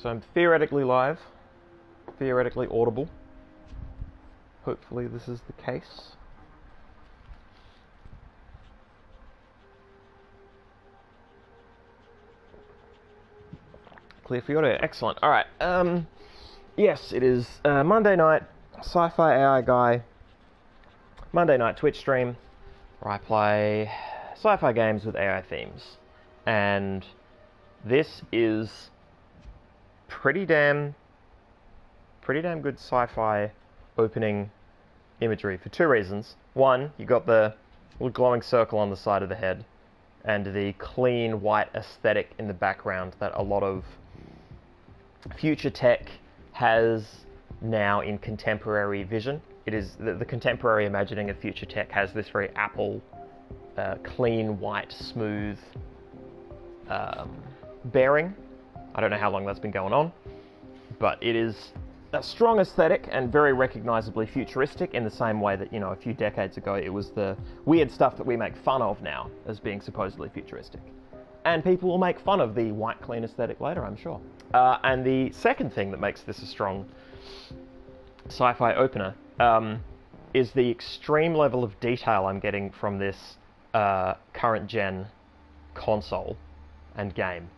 So I'm theoretically live, theoretically audible. Hopefully this is the case. Clear for audio, excellent. Alright, yes, it is Monday night, SciFiAIguy, Monday night Twitch stream, where I play sci-fi games with AI themes. And this is pretty damn good sci-fi opening imagery for two reasons. One, you got the little glowing circle on the side of the head and the clean white aesthetic in the background that a lot of future tech has now in contemporary vision. It is the contemporary imagining of future tech has this very Apple, clean, white, smooth bearing. I don't know how long that's been going on, but it is a strong aesthetic and very recognizably futuristic in the same way that, you know, a few decades ago it was the weird stuff that we make fun of now as being supposedly futuristic. And people will make fun of the white, clean aesthetic later, I'm sure. And the second thing that makes this a strong sci-fi opener is the extreme level of detail I'm getting from this current gen console and game,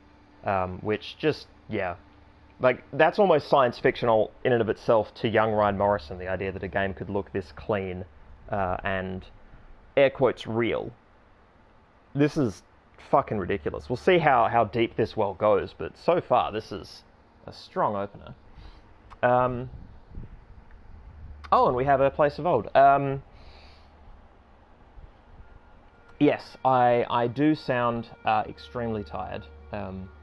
which just, yeah, like, that's almost science fictional in and of itself to young Ryan Morrison, the idea that a game could look this clean and, air quotes, real. This is fucking ridiculous. We'll see how deep this well goes, but so far this is a strong opener. Oh, and we have a place of old. Yes, I do sound extremely tired.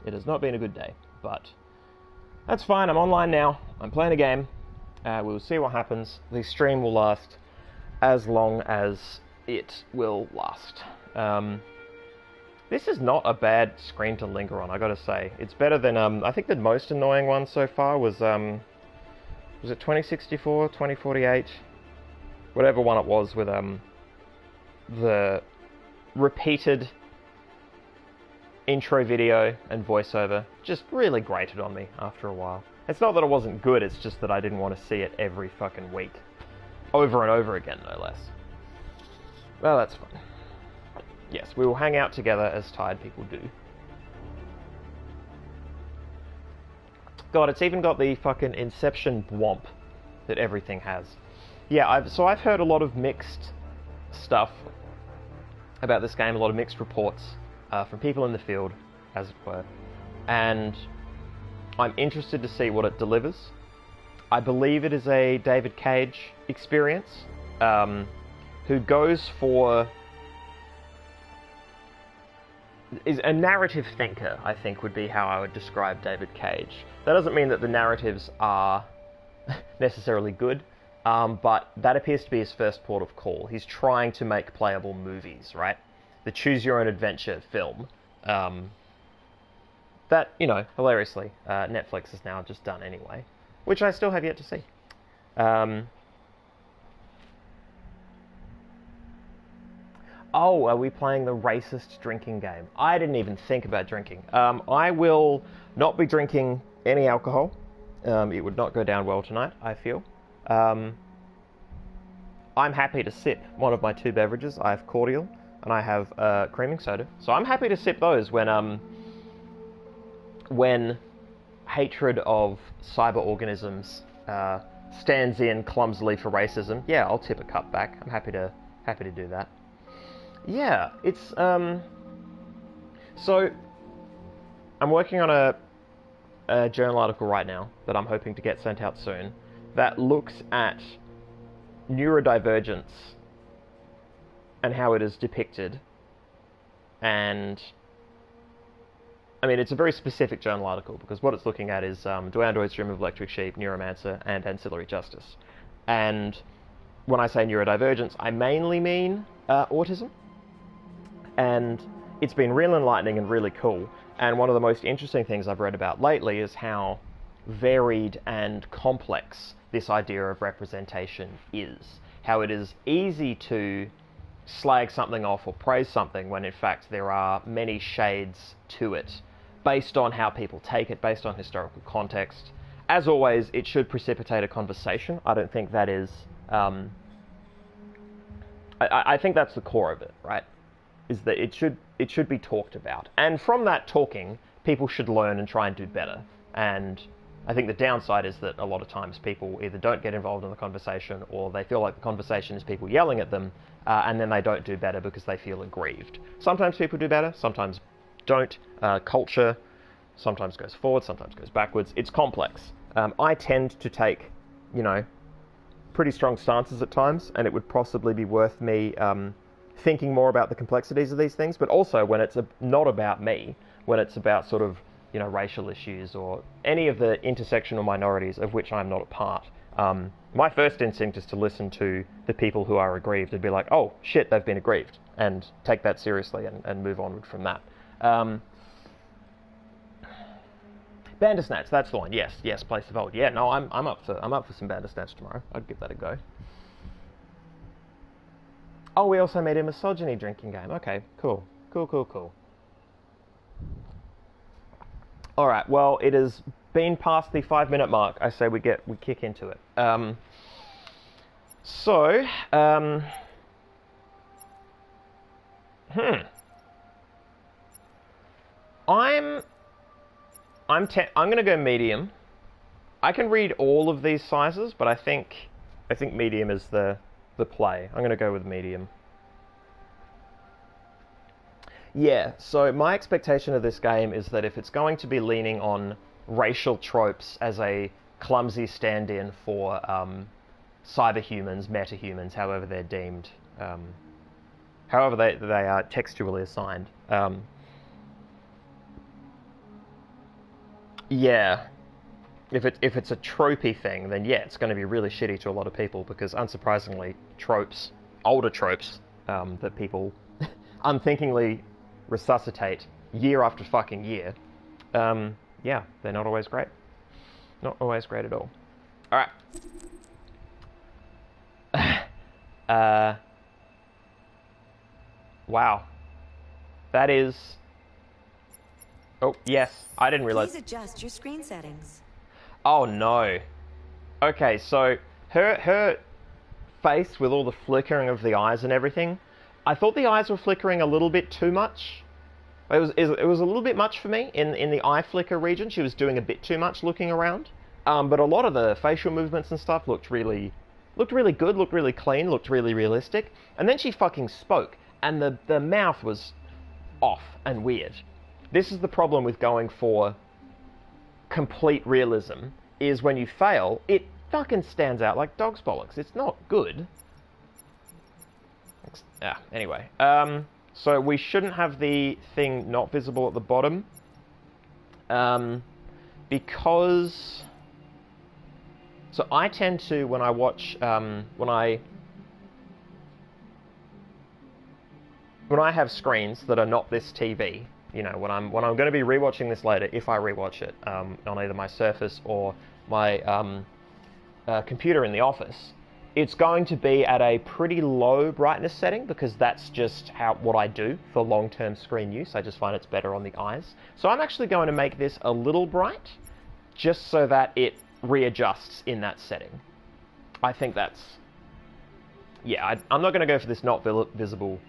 It has not been a good day, but that's fine. I'm online now. I'm playing a game. We'll see what happens. The stream will last as long as it will last. This is not a bad screen to linger on, I gotta say. It's better than, I think the most annoying one so far was it 2064, 2048? Whatever one it was with, the repeated intro video and voiceover just really grated on me after a while. It's not that it wasn't good, it's just that I didn't want to see it every fucking week. Over and over again, no less. Well, that's fine. Yes, we will hang out together as tired people do. God, it's even got the fucking Inception bwomp that everything has. Yeah, I've heard a lot of mixed stuff about this game, a lot of mixed reports from people in the field, as it were, and I'm interested to see what it delivers. I believe it is a David Cage experience, who goes for... is a narrative thinker, I think would be how I would describe David Cage. That doesn't mean that the narratives are necessarily good, but that appears to be his first port of call. He's trying to make playable movies, right? The choose-your-own-adventure film. That, you know, hilariously, Netflix has now just done anyway, which I still have yet to see. Oh, are we playing the racist drinking game? I didn't even think about drinking. I will not be drinking any alcohol. It would not go down well tonight, I feel. I'm happy to sip one of my two beverages. I have cordial and I have creaming soda. So I'm happy to sip those when hatred of cyber organisms stands in clumsily for racism. Yeah, I'll tip a cup back. I'm happy to do that. Yeah, it's so I'm working on a journal article right now that I'm hoping to get sent out soon that looks at neurodivergence and how it is depicted. And I mean, it's a very specific journal article because what it's looking at is Do Androids Dream of Electric Sheep, Neuromancer, and Ancillary Justice. And when I say neurodivergence, I mainly mean autism. And it's been real enlightening and really cool. And one of the most interesting things I've read about lately is how varied and complex this idea of representation is. How it is easy to slag something off or praise something when in fact there are many shades to it based on how people take it, based on historical context. As always, it should precipitate a conversation. I don't think that is... I think that's the core of it, right? Is that it should be talked about. And from that talking, people should learn and try and do better. And I think the downside is that a lot of times people either don't get involved in the conversation, or they feel like the conversation is people yelling at them, and then they don't do better because they feel aggrieved. Sometimes people do better, sometimes don't. Culture sometimes goes forward, sometimes goes backwards. It's complex. I tend to take, pretty strong stances at times, and it would possibly be worth me thinking more about the complexities of these things, but also when it's not about me, when it's about sort of, racial issues or any of the intersectional minorities of which I'm not a part. My first instinct is to listen to the people who are aggrieved and be like, oh, shit, they've been aggrieved, and take that seriously and move onward from that. Bandersnatch, that's the one. Yes, Place of Old. Yeah, no, I'm up for some Bandersnatch tomorrow. I'd give that a go. Oh, we also made a misogyny drinking game. Okay, cool. All right, well, it has been past the 5-minute mark. I say we kick into it. I'm going to go medium. I can read all of these sizes, but I think medium is the play. I'm going to go with medium. Yeah, so my expectation of this game is that if it's going to be leaning on racial tropes as a clumsy stand-in for cyberhumans, metahumans, however they're deemed, however they are textually assigned. Yeah, if it's a tropey thing, then yeah, it's going to be really shitty to a lot of people because, unsurprisingly, tropes, older tropes, that people unthinkingly resuscitate year after fucking year, yeah, they're not always great. Not always great at all. All right. Wow. That is... Oh, yes. I didn't realize... Please adjust your screen settings. Oh, no. Okay, so her face with all the flickering of the eyes and everything, I thought the eyes were flickering a little bit too much. It was a little bit much for me in the eye flicker region. She was doing a bit too much looking around. But a lot of the facial movements and stuff looked really good, looked really clean, looked really realistic. And then she fucking spoke, and the mouth was off and weird. This is the problem with going for complete realism, is when you fail, it fucking stands out like dog's bollocks. It's not good. Anyway. So we shouldn't have the thing not visible at the bottom. Because... So I tend to, when I watch, when I have screens that are not this TV, when I'm going to be rewatching this later, if I rewatch it on either my Surface or my computer in the office, it's going to be at a pretty low brightness setting because that's just what I do for long-term screen use. I just find it's better on the eyes. So I'm actually going to make this a little bright, just so that it readjusts in that setting. I think that's... Yeah, I'm not going to go for this not visible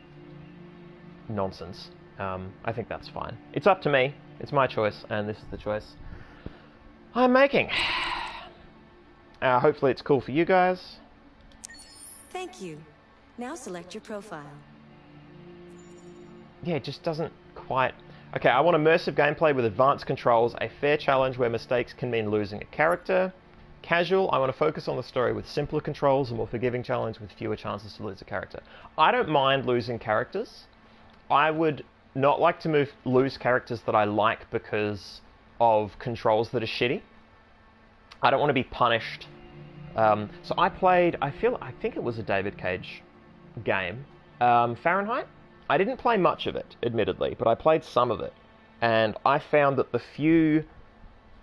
nonsense. I think that's fine. It's up to me. It's my choice, and this is the choice I'm making. Hopefully it's cool for you guys. Thank you. Now select your profile. Yeah, it just doesn't quite... Okay, I want immersive gameplay with advanced controls, a fair challenge where mistakes can mean losing a character. Casual, I want to focus on the story with simpler controls, a more forgiving challenge with fewer chances to lose a character. I don't mind losing characters. I would not like to lose characters that I like because of controls that are shitty. I don't want to be punished. So I played, I think it was a David Cage game, Fahrenheit. I didn't play much of it, admittedly, but I played some of it. And I found that the few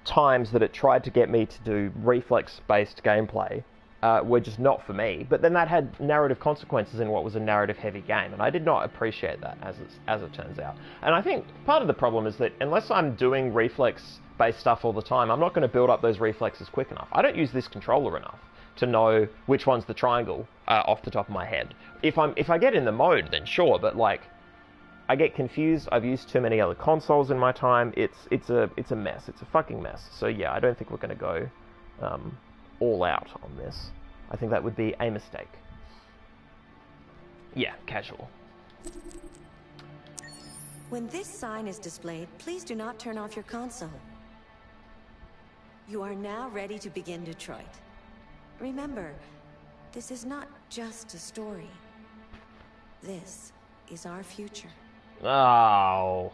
times that it tried to get me to do reflex-based gameplay, were just not for me. But then that had narrative consequences in what was a narrative-heavy game, and I did not appreciate that, as it turns out. And I think part of the problem is that unless I'm doing reflex-based stuff all the time, I'm not going to build up those reflexes quick enough. I don't use this controller enough to know which one's the triangle off the top of my head. If I get in the mode, then sure, but like, I get confused. I've used too many other consoles in my time. It's a mess. It's a fucking mess. So yeah, I don't think we're going to go all out on this. I think that would be a mistake. Yeah, casual. When this sign is displayed, please do not turn off your console. You are now ready to begin Detroit. Remember, this is not just a story. This is our future. Oh.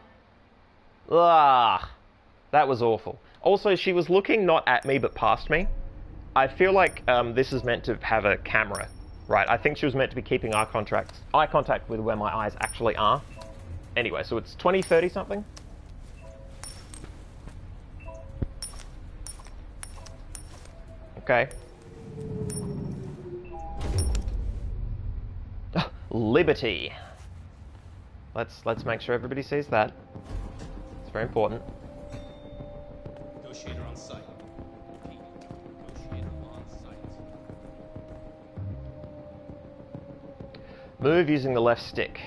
Ah. That was awful. Also, she was looking not at me, but past me. I feel like this is meant to have a camera, right? I think she was meant to be keeping eye contact with where my eyes actually are. Anyway, so it's 2030 something? Okay. Liberty. Let's make sure everybody sees that. It's very important. Negotiator on site. Repeat. Negotiator on site. Move using the left stick.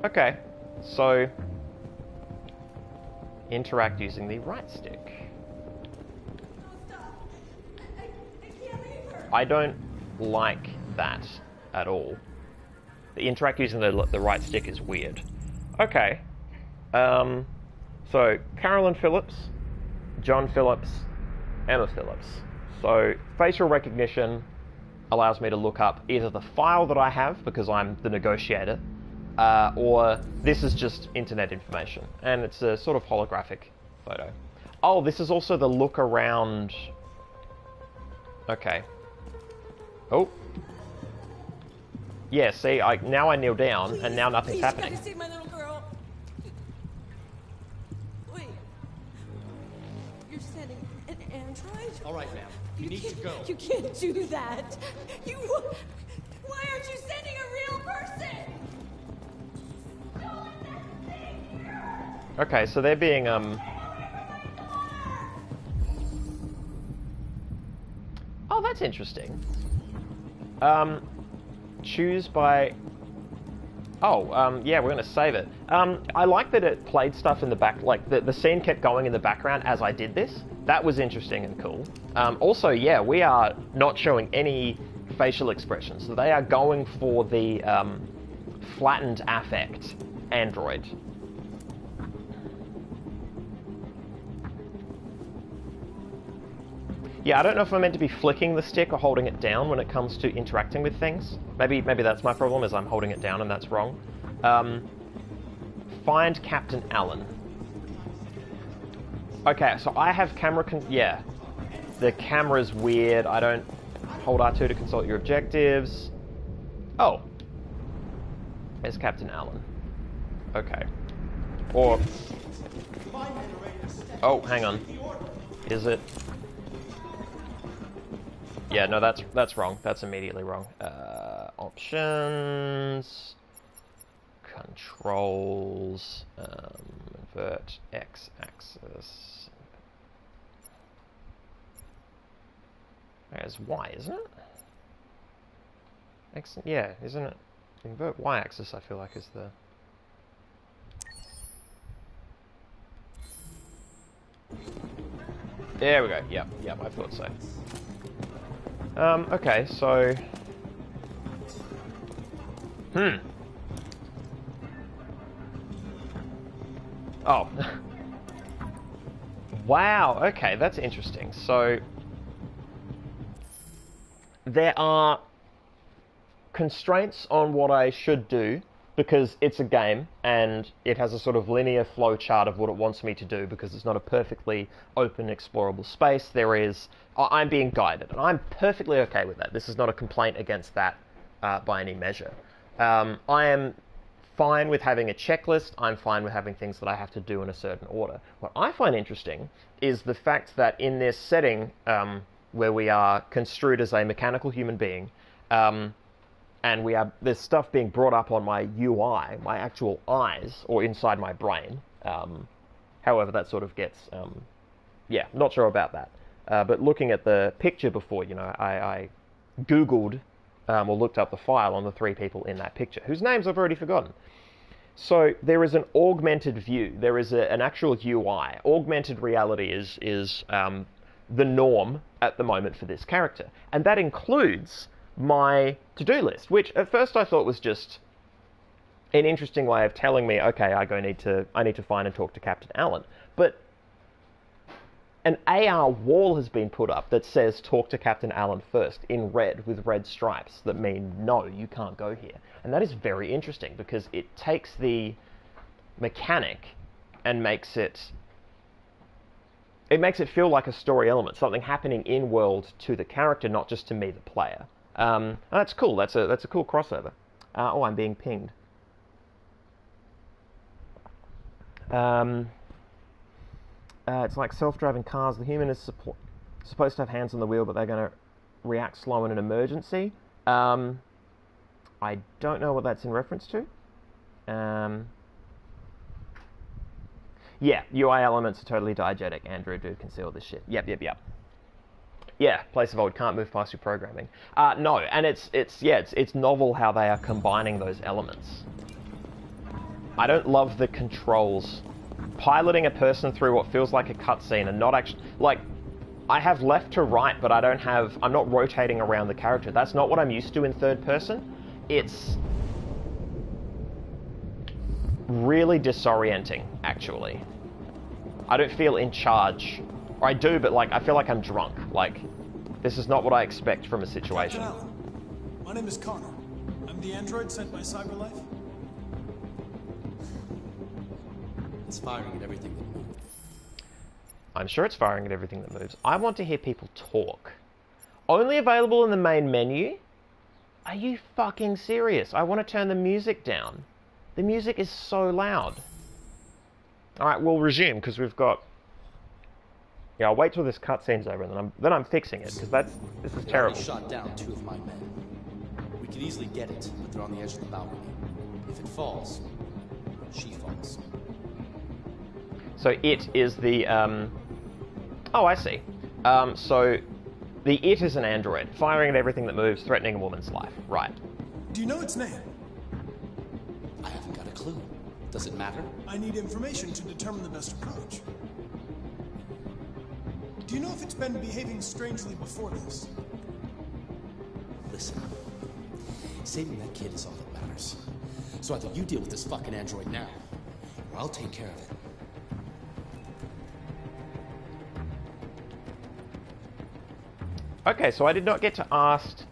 Okay, so interact using the right stick. I don't like that at all. The interact using the right stick is weird. Okay. So, Carolyn Phillips, John Phillips, Emma Phillips. So, facial recognition allows me to look up either the file that I have, because I'm the negotiator, or this is just internet information. And it's a sort of holographic photo. Oh, this is also the look around... Okay. Oh. Yeah, see, now I kneel down, Please, and now nothing's happening. You gotta save my little girl. Wait. You're sending an android? All right, ma'am. You need to go. You can't do that. Why aren't you sending a real person? Don't let that thing here. Okay, so they're being, Oh, that's interesting. Choose by... Oh, yeah, we're going to save it. I like that it played stuff in the back, like the scene kept going in the background as I did this. That was interesting and cool. Also, yeah, we are not showing any facial expressions. So they are going for the flattened affect android. Yeah, I don't know if I'm meant to be flicking the stick or holding it down when it comes to interacting with things. Maybe that's my problem, is I'm holding it down and that's wrong. Find Captain Allen. Okay, so I have camera yeah. The camera's weird. I don't hold R2 to consult your objectives. Oh. There's Captain Allen. Okay. Or... Oh, hang on. Is it... Yeah, no, that's wrong. That's immediately wrong. Options, controls, invert x-axis. There's y, isn't it? X, yeah, isn't it? Invert y-axis, I feel like, is the... There we go. Yep, I thought so. Okay, so... Oh. Wow, okay, that's interesting. So... There are constraints on what I should do, because it's a game, and it has a sort of linear flow chart of what it wants me to do, because it's not a perfectly open, explorable space. There is... I'm being guided, and I'm perfectly okay with that. This is not a complaint against that by any measure. I am fine with having a checklist. I'm fine with having things that I have to do in a certain order. What I find interesting is the fact that in this setting, where we are construed as a mechanical human being, and there's stuff being brought up on my UI, my actual eyes, or inside my brain. However, that sort of gets, yeah, not sure about that. But looking at the picture before, you know, I Googled or looked up the file on the 3 people in that picture, whose names I've already forgotten. So there is an augmented view. There is an actual UI. Augmented reality is the norm at the moment for this character. And that includes my to-do list, which at first I thought was just an interesting way of telling me, okay, I need to find and talk to Captain Allen. But an AR wall has been put up that says talk to Captain Allen first in red with red stripes that mean no, you can't go here. And that is very interesting because it takes the mechanic and makes it feel like a story element, something happening in world to the character, not just to me, the player. And that's cool. That's a cool crossover. Oh, I'm being pinged. It's like self-driving cars. The human is supposed to have hands on the wheel, but they're going to react slow in an emergency. I don't know what that's in reference to. Yeah, UI elements are totally diegetic. Android dude can see all this shit. Yep. Yeah, place of old, can't move past your programming. No, and it's novel how they are combining those elements. I don't love the controls. Piloting a person through what feels like a cutscene and not actually, like, I have left to right, but I'm not rotating around the character. That's not what I'm used to in third person. It's really disorienting, actually. I don't feel in charge. Or I do, but like, I feel like I'm drunk. Like, this is not what I expect from a situation. Captain Allen, my name is Connor. I'm the android sent by CyberLife. It's firing at everything that moves. I'm sure it's firing at everything that moves. I want to hear people talk. Only available in the main menu? Are you fucking serious? I want to turn the music down. The music is so loud. Alright, we'll resume, because we've got... Yeah, I'll wait till this cutscene's over, and then I'm fixing it, because this is terrible. I shot down 2 of my men. We could easily get it, but they're on the edge of the balcony. If it falls, she falls. So it is the... Oh, I see. So the it is an android, firing at everything that moves, threatening a woman's life. Right. Do you know its name? I haven't got a clue. Does it matter? I need information to determine the best approach. Do you know if it's been behaving strangely before this? Listen, saving that kid is all that matters. So either you deal with this fucking android now, or I'll take care of it. Okay, so I did not get to ask...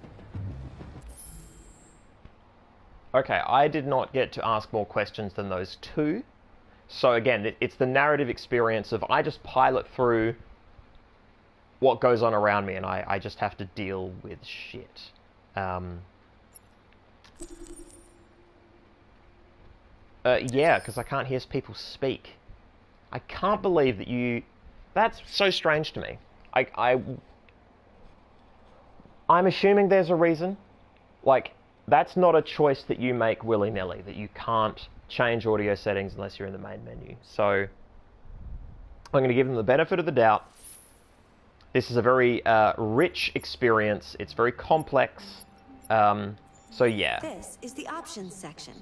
Okay, I did not get to ask more questions than those 2. So again, it's the narrative experience of I just pilot through what goes on around me and I just have to deal with shit. Yeah, because I can't hear people speak. I can't believe that you... That's so strange to me. I'm assuming there's a reason. Like, that's not a choice that you make willy-nilly, that you can't change audio settings unless you're in the main menu. So, I'm going to give them the benefit of the doubt. This is a very rich experience. It's very complex. So, yeah. This is the options section.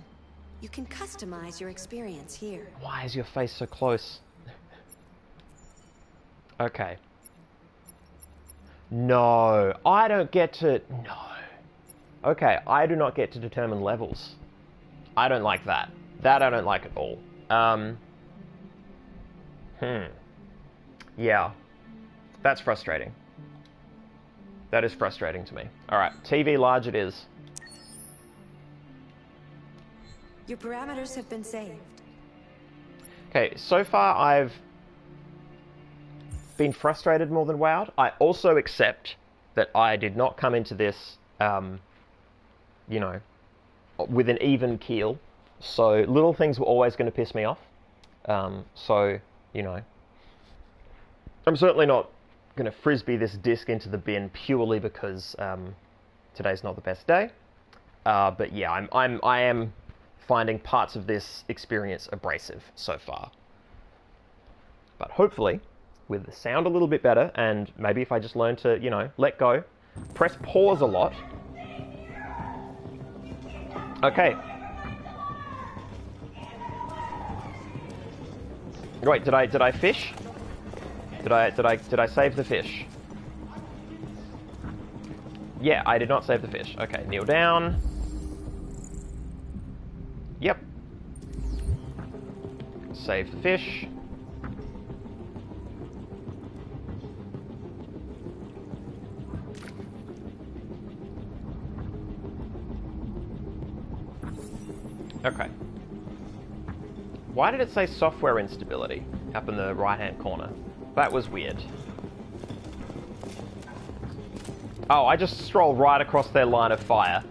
You can customize your experience here. Why is your face so close? Okay. No, I don't get to... No. Okay, I do not get to determine levels. I don't like that. That I don't like at all. Yeah. That's frustrating. That is frustrating to me. Alright, TV large it is. Your parameters have been saved. Okay, so far I've been frustrated more than wowed. I also accept that I did not come into this, you know, with an even keel. So little things were always going to piss me off. So, you know, I'm certainly not going to frisbee this disc into the bin purely because today's not the best day. But yeah, I am finding parts of this experience abrasive so far. But hopefully, with the sound a little bit better, and maybe if I just learn to, you know, let go, press pause a lot. Okay. Wait, did I fish? Did I save the fish? Yeah, I did not save the fish. Okay, kneel down. Yep. Save the fish. Okay. Why did it say software instability up in the right-hand corner? That was weird. Oh, I just strolled right across their line of fire.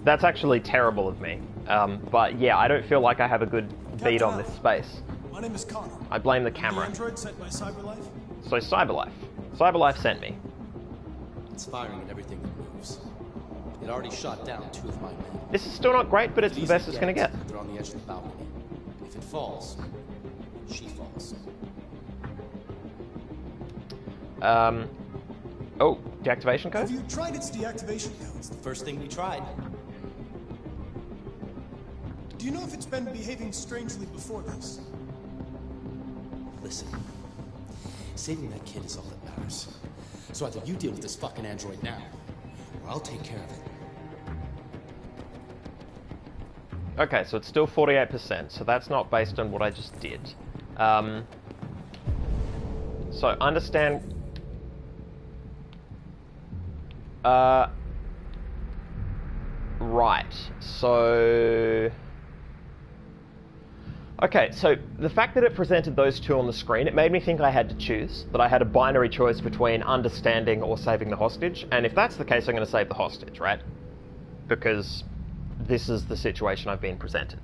That's actually terrible of me. But yeah, I don't feel like I have a good beat on this space. My name is Connor. I blame the The camera. android sent by CyberLife? So CyberLife. CyberLife sent me. It's firing at everything that moves. It already shot down 2 of my men. This is still not great, but it's the Easy best it's going to get. They're on the edge of the balcony. If it falls, she falls. Oh, deactivation code? Have you tried its deactivation code? It's the first thing we tried. Do you know if it's been behaving strangely before this? Listen, saving that kid is all that matters. So either you deal with this fucking android now, or I'll take care of it. Okay, so it's still 48%, so that's not based on what I just did. So understand... right, so... Okay, so the fact that it presented those two on the screen, it made me think I had to choose, that I had a binary choice between understanding or saving the hostage, and if that's the case, I'm going to save the hostage, right? Because this is the situation I've been presented,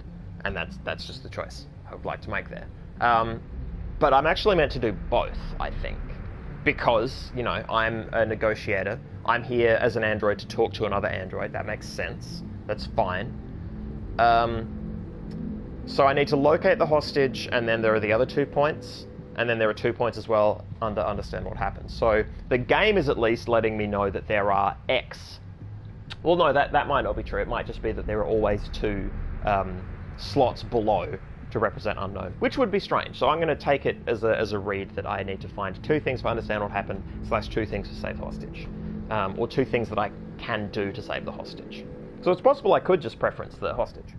and that's just the choice I would like to make there. But I'm actually meant to do both, I think, because, you know, I'm a negotiator. I'm here as an android to talk to another android. That makes sense. That's fine. So I need to locate the hostage, and then there are the other 2 points, and then there are 2 points as well under understand what happens. So the game is at least letting me know that there are X. Well, no, that might not be true. It might just be that there are always 2 slots below to represent unknown, which would be strange. So I'm going to take it as a read that I need to find 2 things for understand what happened / 2 things to save the hostage, or 2 things that I can do to save the hostage. So it's possible I could just preference the hostage.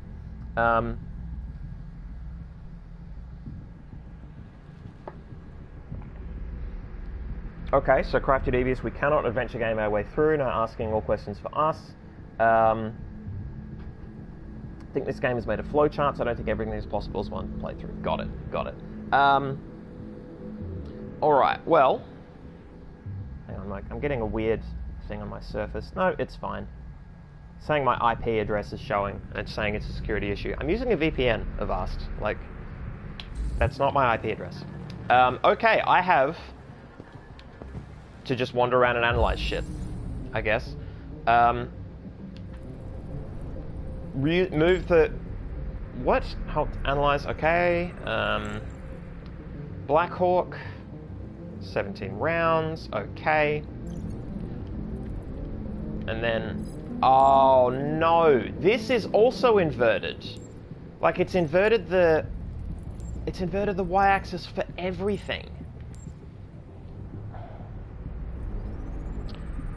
Okay, so Crafty Devious, we cannot adventure game our way through, no asking all questions for us. I think this game is made of flowcharts. I don't think everything is possible as one playthrough. Got it. Alright, well... Hang on, Mike. I'm getting a weird thing on my Surface. No, it's fine. It's saying my IP address is showing, and it's saying it's a security issue. I'm using a VPN, Avast. Like, that's not my IP address. Okay, I have... to just wander around and analyze shit, I guess. Move the... What? Help analyze, okay. Black Hawk, 17 rounds, okay. And then... Oh, no. This is also inverted. Like, it's inverted the y-axis for everything.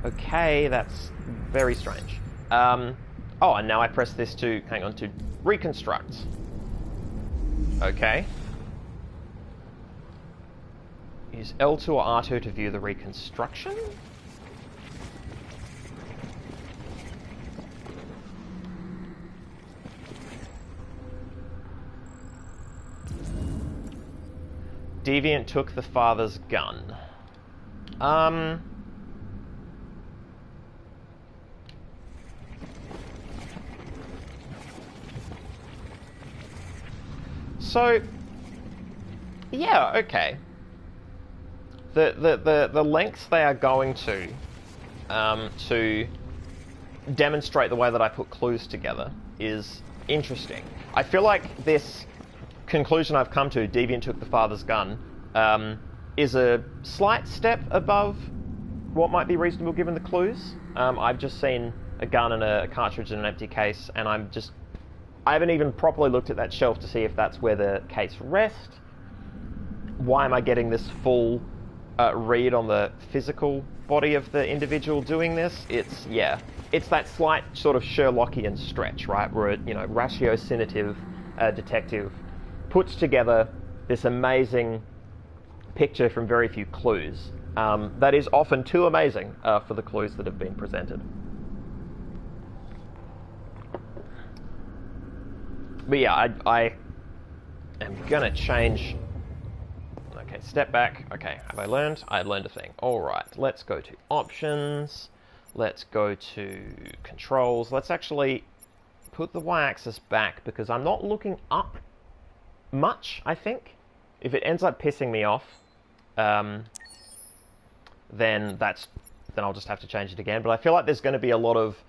Okay, that's very strange. Oh, and now I press this to, hang on, to reconstruct. Okay. Use L2 or R2 to view the reconstruction? Deviant took the father's gun. So, yeah, okay. the lengths they are going to demonstrate the way that I put clues together is interesting. I feel like this conclusion I've come to, Deviant took the father's gun, is a slight step above what might be reasonable given the clues. I've just seen a gun and a cartridge in an empty case, and I haven't even properly looked at that shelf to see if that's where the case rests. Why am I getting this full read on the physical body of the individual doing this? It's that slight sort of Sherlockian stretch, right? Where a ratiocinative detective puts together this amazing picture from very few clues. That is often too amazing for the clues that have been presented. But yeah, I am gonna change. Okay, step back. Okay, have I learned? I learned a thing. Alright, let's go to options. Let's go to controls. Let's actually put the y-axis back because I'm not looking up much, I think. If it ends up pissing me off, then I'll just have to change it again. But I feel like there's going to be a lot of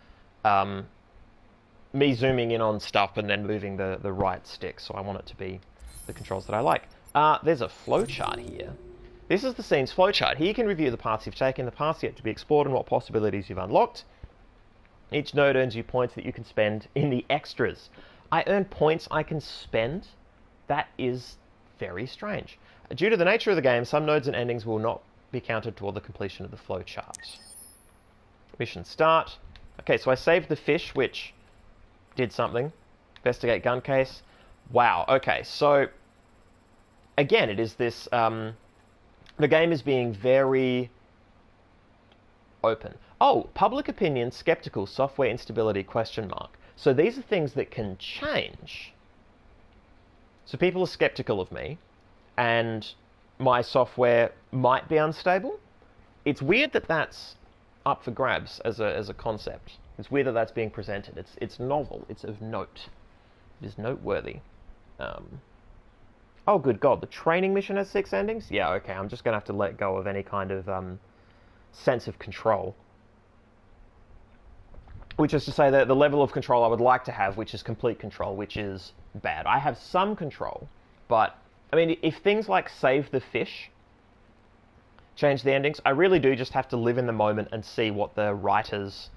me zooming in on stuff and then moving the right stick, so I want it to be the controls that I like. There's a flowchart here. This is the scene's flowchart. Here you can review the paths you've taken, the paths yet to be explored, and what possibilities you've unlocked. Each node earns you points that you can spend in the extras. I earn points I can spend? That is very strange. Due to the nature of the game, some nodes and endings will not be counted toward the completion of the flowchart. Mission start. Okay, so I saved the fish, which did something. Investigate gun case. Wow, okay, so again, it is this, the game is being very open. Oh, public opinion, skeptical, software instability, question mark. So these are things that can change. So people are skeptical of me, and my software might be unstable. It's weird that that's up for grabs as a concept. It's weird that that's being presented. It's novel. It's of note. It is noteworthy. Oh, good God. The training mission has 6 endings? Yeah, okay. I'm just going to have to let go of any kind of sense of control. Which is to say that the level of control I would like to have, which is complete control, which is bad. I have some control, but, I mean, if things like save the fish change the endings, I really do just have to live in the moment and see what the writers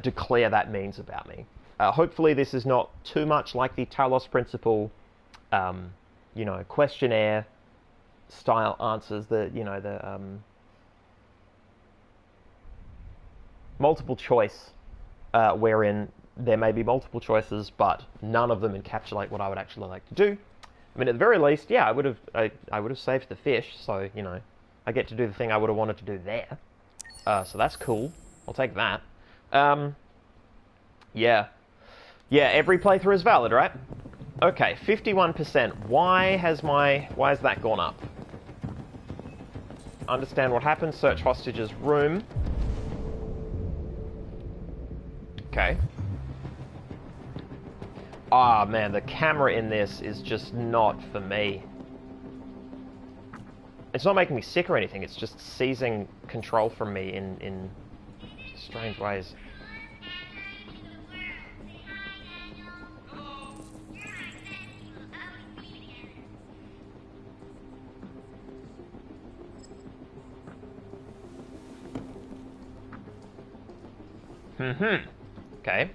declare that means about me. Hopefully this is not too much like the Talos Principle, you know, questionnaire style answers, the multiple choice, wherein there may be multiple choices, but none of them encapsulate what I would actually like to do. I mean, at the very least, yeah, I would have saved the fish, so, you know, I get to do the thing I would have wanted to do there. So that's cool. I'll take that. Yeah. Yeah, every playthrough is valid, right? Okay, 51%. Why has that gone up? Understand what happened. Search hostage's room. Okay. Ah, man, the camera in this is just not for me. It's not making me sick or anything, it's just seizing control from me in strange ways. Okay.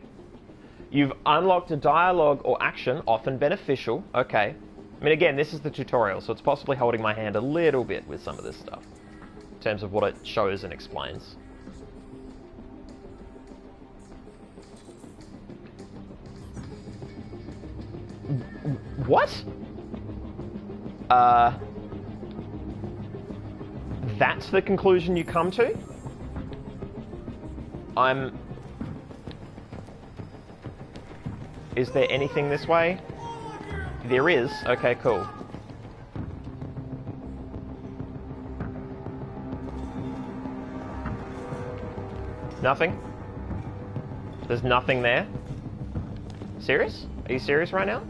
You've unlocked a dialogue or action, often beneficial. Okay. I mean, again, this is the tutorial, so it's possibly holding my hand a little bit with some of this stuff, in terms of what it shows and explains. What? That's the conclusion you come to? Is there anything this way? There is. Okay, cool. Nothing? There's nothing there? Serious? Are you serious right now?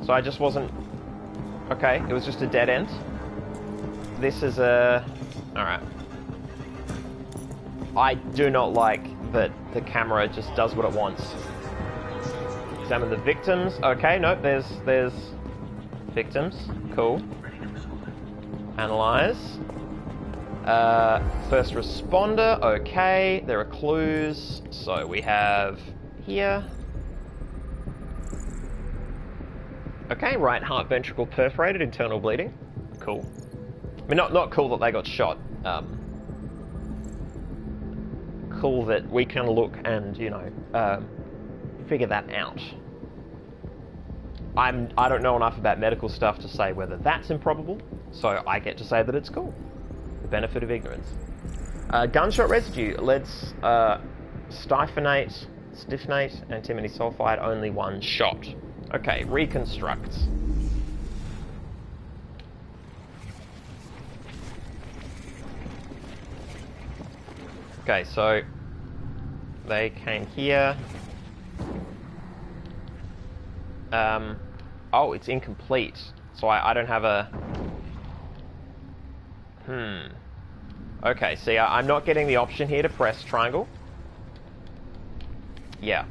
So I just wasn't... Okay, it was just a dead end? this is a... Alright. I do not like that the camera just does what it wants. Examine the victims. Okay, nope, there's victims. Cool. Analyze. First responder. Okay, there are clues. So we have here. Okay, right heart ventricle perforated, internal bleeding. Cool. I mean, not cool that they got shot. Cool that we can look and, you know, figure that out. I don't know enough about medical stuff to say whether that's improbable, so I get to say that it's cool. The benefit of ignorance. Gunshot residue. Let's stiffenate, antimony sulfide, only one shot. Okay, reconstruct. Okay, so they came here. Oh, it's incomplete. So I don't have a... Okay, see, I'm not getting the option here to press triangle. Yeah.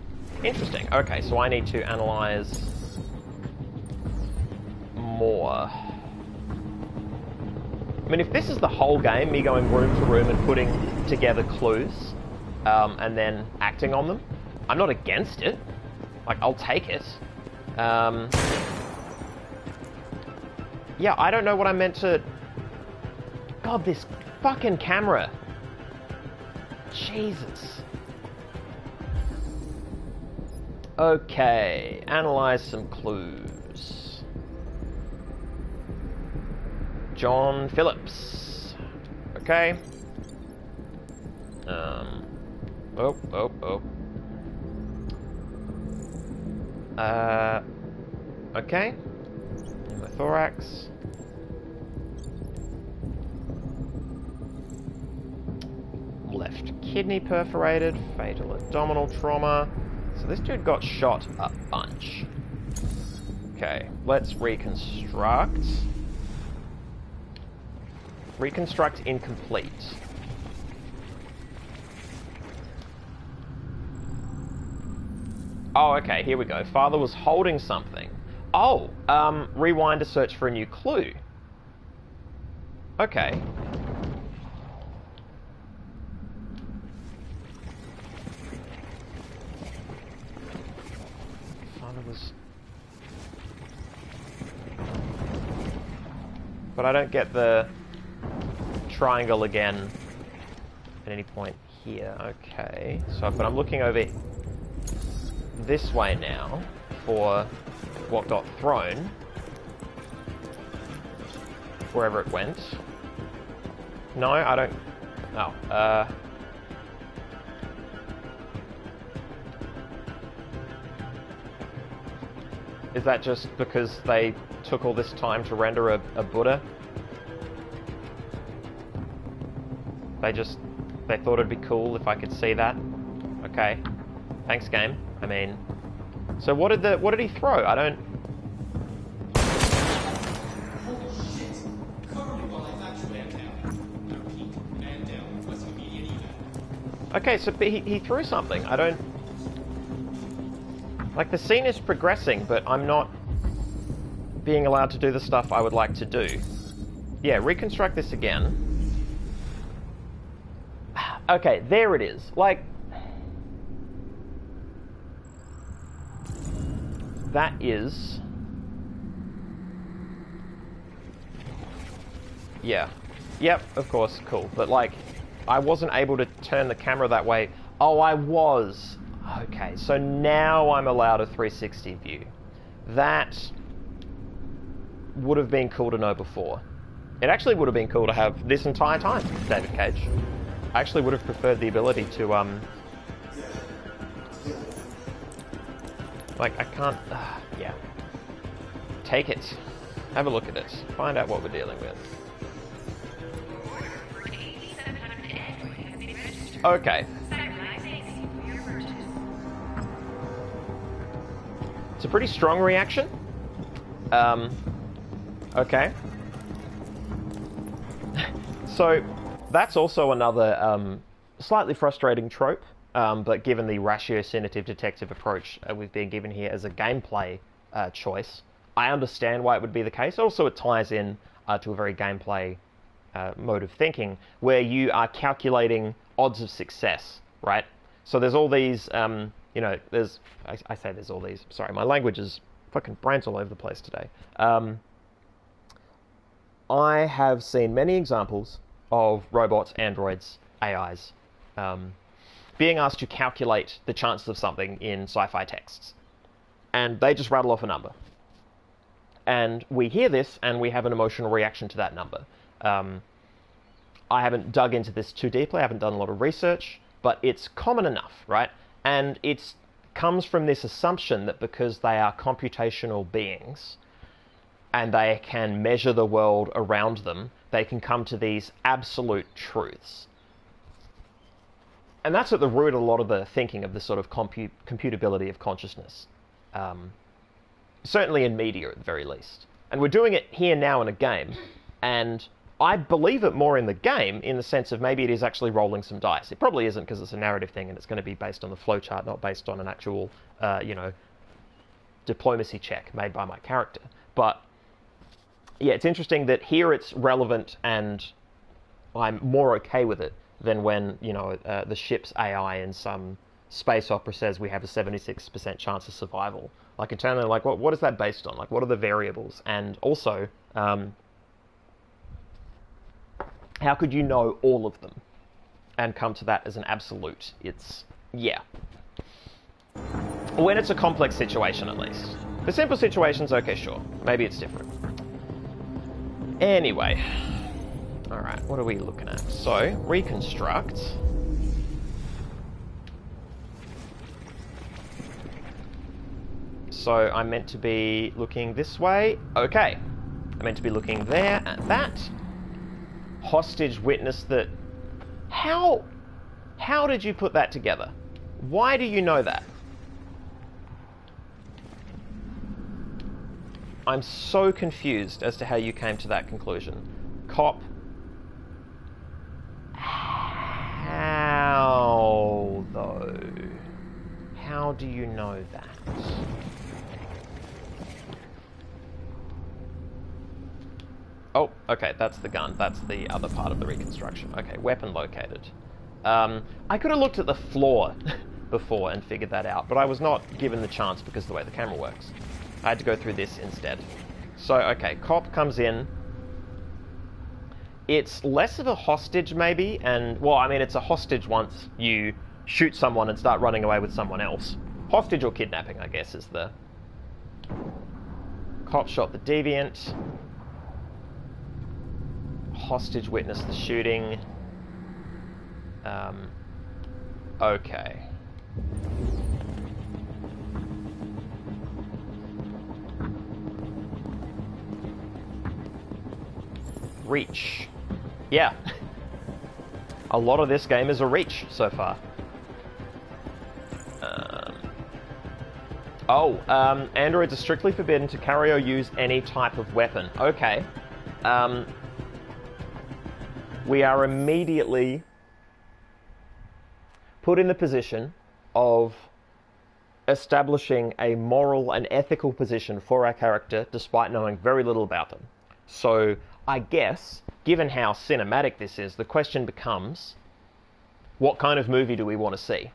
Interesting. Okay, so I need to analyze more. I mean, if this is the whole game, me going room to room and putting together clues, and then acting on them, I'm not against it. Like, I'll take it. Yeah, I don't know what I meant to... God, this fucking camera. Jesus. Okay, analyze some clues. John Phillips. Okay. Okay. Pneumothorax. Left kidney perforated, fatal abdominal trauma. So this dude got shot a bunch. Okay, let's reconstruct. Reconstruct incomplete. Oh, okay, here we go. Father was holding something. Oh, rewind to search for a new clue. Okay. Father was... But I don't get the triangle again at any point here. Okay, so but I'm looking over this way now for what got thrown, wherever it went. No, I don't... Oh, is that just because they took all this time to render a Buddha? They thought it'd be cool if I could see that? Okay. Thanks, game. I mean... So what did he throw? I don't... Holy shit! Cover me while I flash man down. Now peek and down. What's immediate evac? Okay, so he threw something. I don't... Like, the scene is progressing, but I'm not being allowed to do the stuff I would like to do. Yeah, reconstruct this again. Okay, there it is. Like... That is... Yeah. Yep, of course, cool. But, like, I wasn't able to turn the camera that way. Oh, I was. Okay, so now I'm allowed a 360 view. That would have been cool to know before. It actually would have been cool to have this entire time, David Cage. I actually would have preferred the ability to, like, I can't... yeah. Take it. Have a look at it. Find out what we're dealing with. Okay. It's a pretty strong reaction. Okay. So that's also another slightly frustrating trope, but given the ratiocinative detective approach we've been given here as a gameplay choice, I understand why it would be the case. Also, it ties in to a very gameplay mode of thinking, where you are calculating odds of success, right? So there's all these, you know, I say there's all these, sorry, my language is fucking brains all over the place today. I have seen many examples of robots, androids, AIs, being asked to calculate the chances of something in sci-fi texts. And they just rattle off a number. And we hear this, and we have an emotional reaction to that number. I haven't dug into this too deeply, I haven't done a lot of research, but it's common enough, right? And it comes from this assumption that because they are computational beings, and they can measure the world around them, they can come to these absolute truths. And that's at the root of a lot of the thinking of this sort of computability of consciousness. Certainly in media, at the very least. And we're doing it here now in a game, and I believe it more in the game, in the sense of maybe it is actually rolling some dice. It probably isn't, because it's a narrative thing, and it's going to be based on the flowchart, not based on an actual, you know, diplomacy check made by my character. But yeah, it's interesting that here it's relevant, and I'm more okay with it than when, you know, the ship's AI in some space opera says we have a 76% chance of survival. Like, internally, like, what is that based on? Like, what are the variables? And also, how could you know all of them and come to that as an absolute? It's, yeah. When it's a complex situation, at least. For simple situations, okay, sure. Maybe it's different. Anyway. Alright, what are we looking at? So, reconstruct. So, I'm meant to be looking this way. Okay. I'm meant to be looking there at that. Hostage witness that... How did you put that together? Why do you know that? I'm so confused as to how you came to that conclusion. Cop. How, though? How do you know that? Oh, okay, that's the gun. That's the other part of the reconstruction. Okay, weapon located. I could have looked at the floor before and figured that out, but I was not given the chance because of the way the camera works. I had to go through this instead. So, okay, cop comes in. It's less of a hostage, maybe, and, well, I mean, it's a hostage once you shoot someone and start running away with someone else. Hostage or kidnapping, I guess, is the... Cop shot the deviant. Hostage witnessed the shooting. Okay. Reach. Yeah. A lot of this game is a reach so far. Androids are strictly forbidden to carry or use any type of weapon. Okay. We are immediately put in the position of establishing a moral and ethical position for our character despite knowing very little about them. So I guess, given how cinematic this is, the question becomes, what kind of movie do we want to see?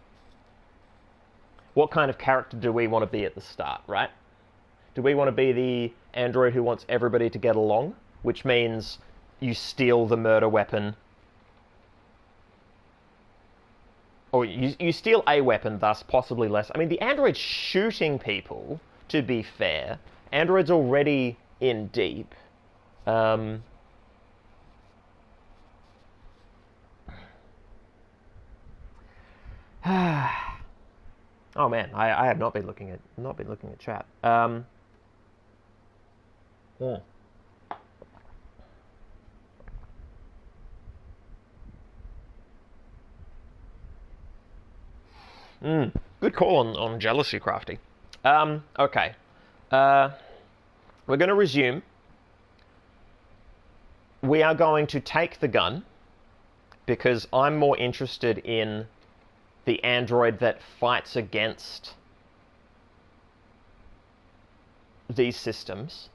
What kind of character do we want to be at the start, right? Do we want to be the android who wants everybody to get along, which means you steal the murder weapon, or you steal a weapon, thus possibly less. I mean, the android's shooting people, to be fair. Android's already in deep. Oh man, I have not been looking at chat. Good call on jealousy, Crafty. Okay. We're going to resume. We are going to take the gun because I'm more interested in the android that fights against these systems.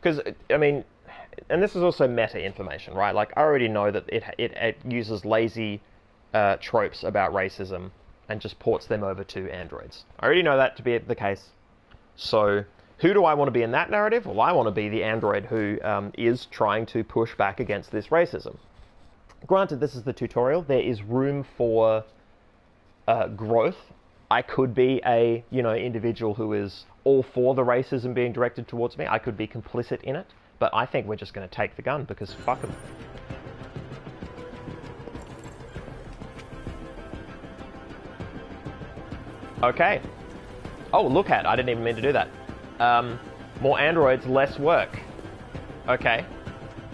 Because, I mean, and this is also meta information, right? Like, I already know that it uses lazy tropes about racism and just ports them over to androids. I already know that to be the case. So, who do I want to be in that narrative? Well, I want to be the android who is trying to push back against this racism. Granted, this is the tutorial. There is room for growth. I could be a, individual who is all for the racism being directed towards me. I could be complicit in it. But I think we're just going to take the gun because fuck them. Okay. Oh, look at. I didn't even mean to do that. More androids, less work. Okay.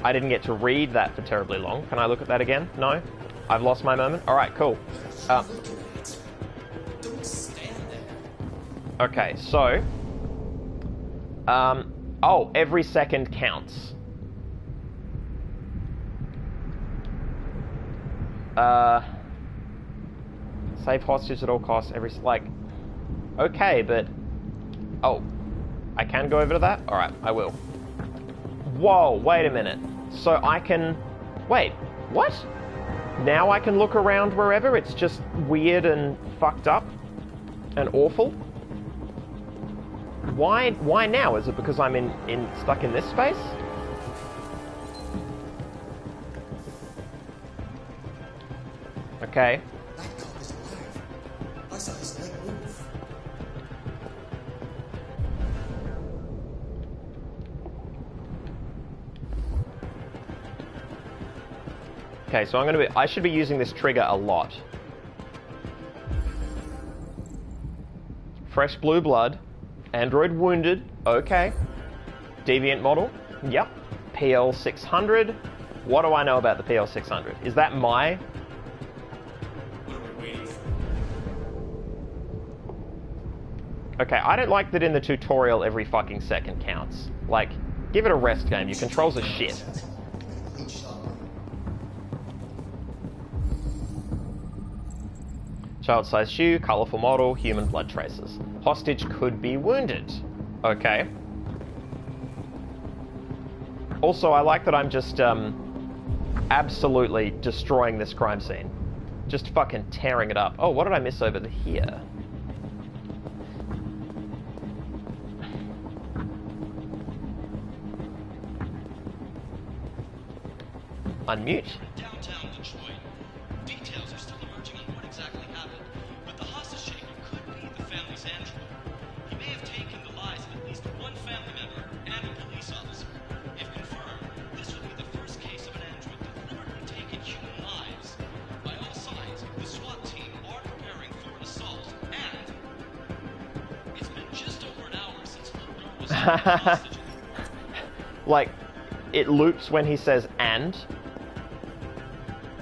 I didn't get to read that for terribly long. Can I look at that again? No? I've lost my moment? Alright, cool. Don't stand there. Okay, so... oh, every second counts. Save hostage at all costs, okay, but... Oh, I can go over to that? Alright, I will. Whoa, wait a minute. So I can... Wait, what? Now I can look around wherever? It's just weird and fucked up? And awful? Why now? Is it because I'm stuck in this space? Okay. That cop is alive. I saw his leg move. Okay, so I should be using this trigger a lot. Fresh blue blood. Android wounded. Okay. Deviant model. Yep. PL600. What do I know about the PL600? Is that my... What are we waiting for? Okay, I don't like that in the tutorial every fucking second counts. Like, give it a rest game. Your controls are shit. Child-sized shoe, colourful model, human blood traces. Hostage could be wounded. Okay. Also, I like that I'm just, absolutely destroying this crime scene. Just fucking tearing it up. Oh, what did I miss over here? Unmute. Downtown Detroit. Details are still emerging on what exactly happened, but the hostage taker could be the family's android. He may have taken the lives of at least one family member and a police officer. If confirmed, this would be the first case of an android deliberately taking human lives. By all signs, the SWAT team are preparing for an assault, and it's been just over an hour since the little girl was hostage. Like, it loops when he says "and."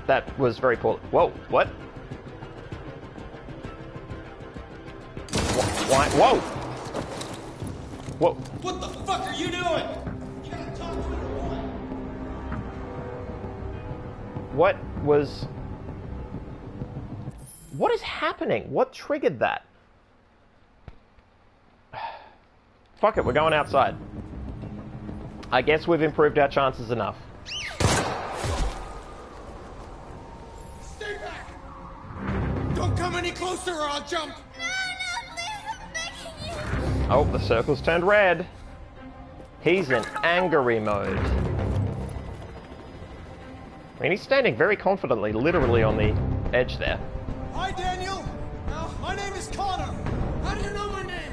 That was very poor. Whoa, what? Why? Whoa! Whoa. What the fuck are you doing? You gotta talk to her boy. What was... What is happening? What triggered that? Fuck it, we're going outside. I guess we've improved our chances enough. Stay back! Don't come any closer or I'll jump! No, please, I'm begging you. Oh, the circle's turned red. He's in angry mode. I mean, he's standing very confidently, literally on the edge there. Hi, Daniel. My name is Connor. How do you know my name?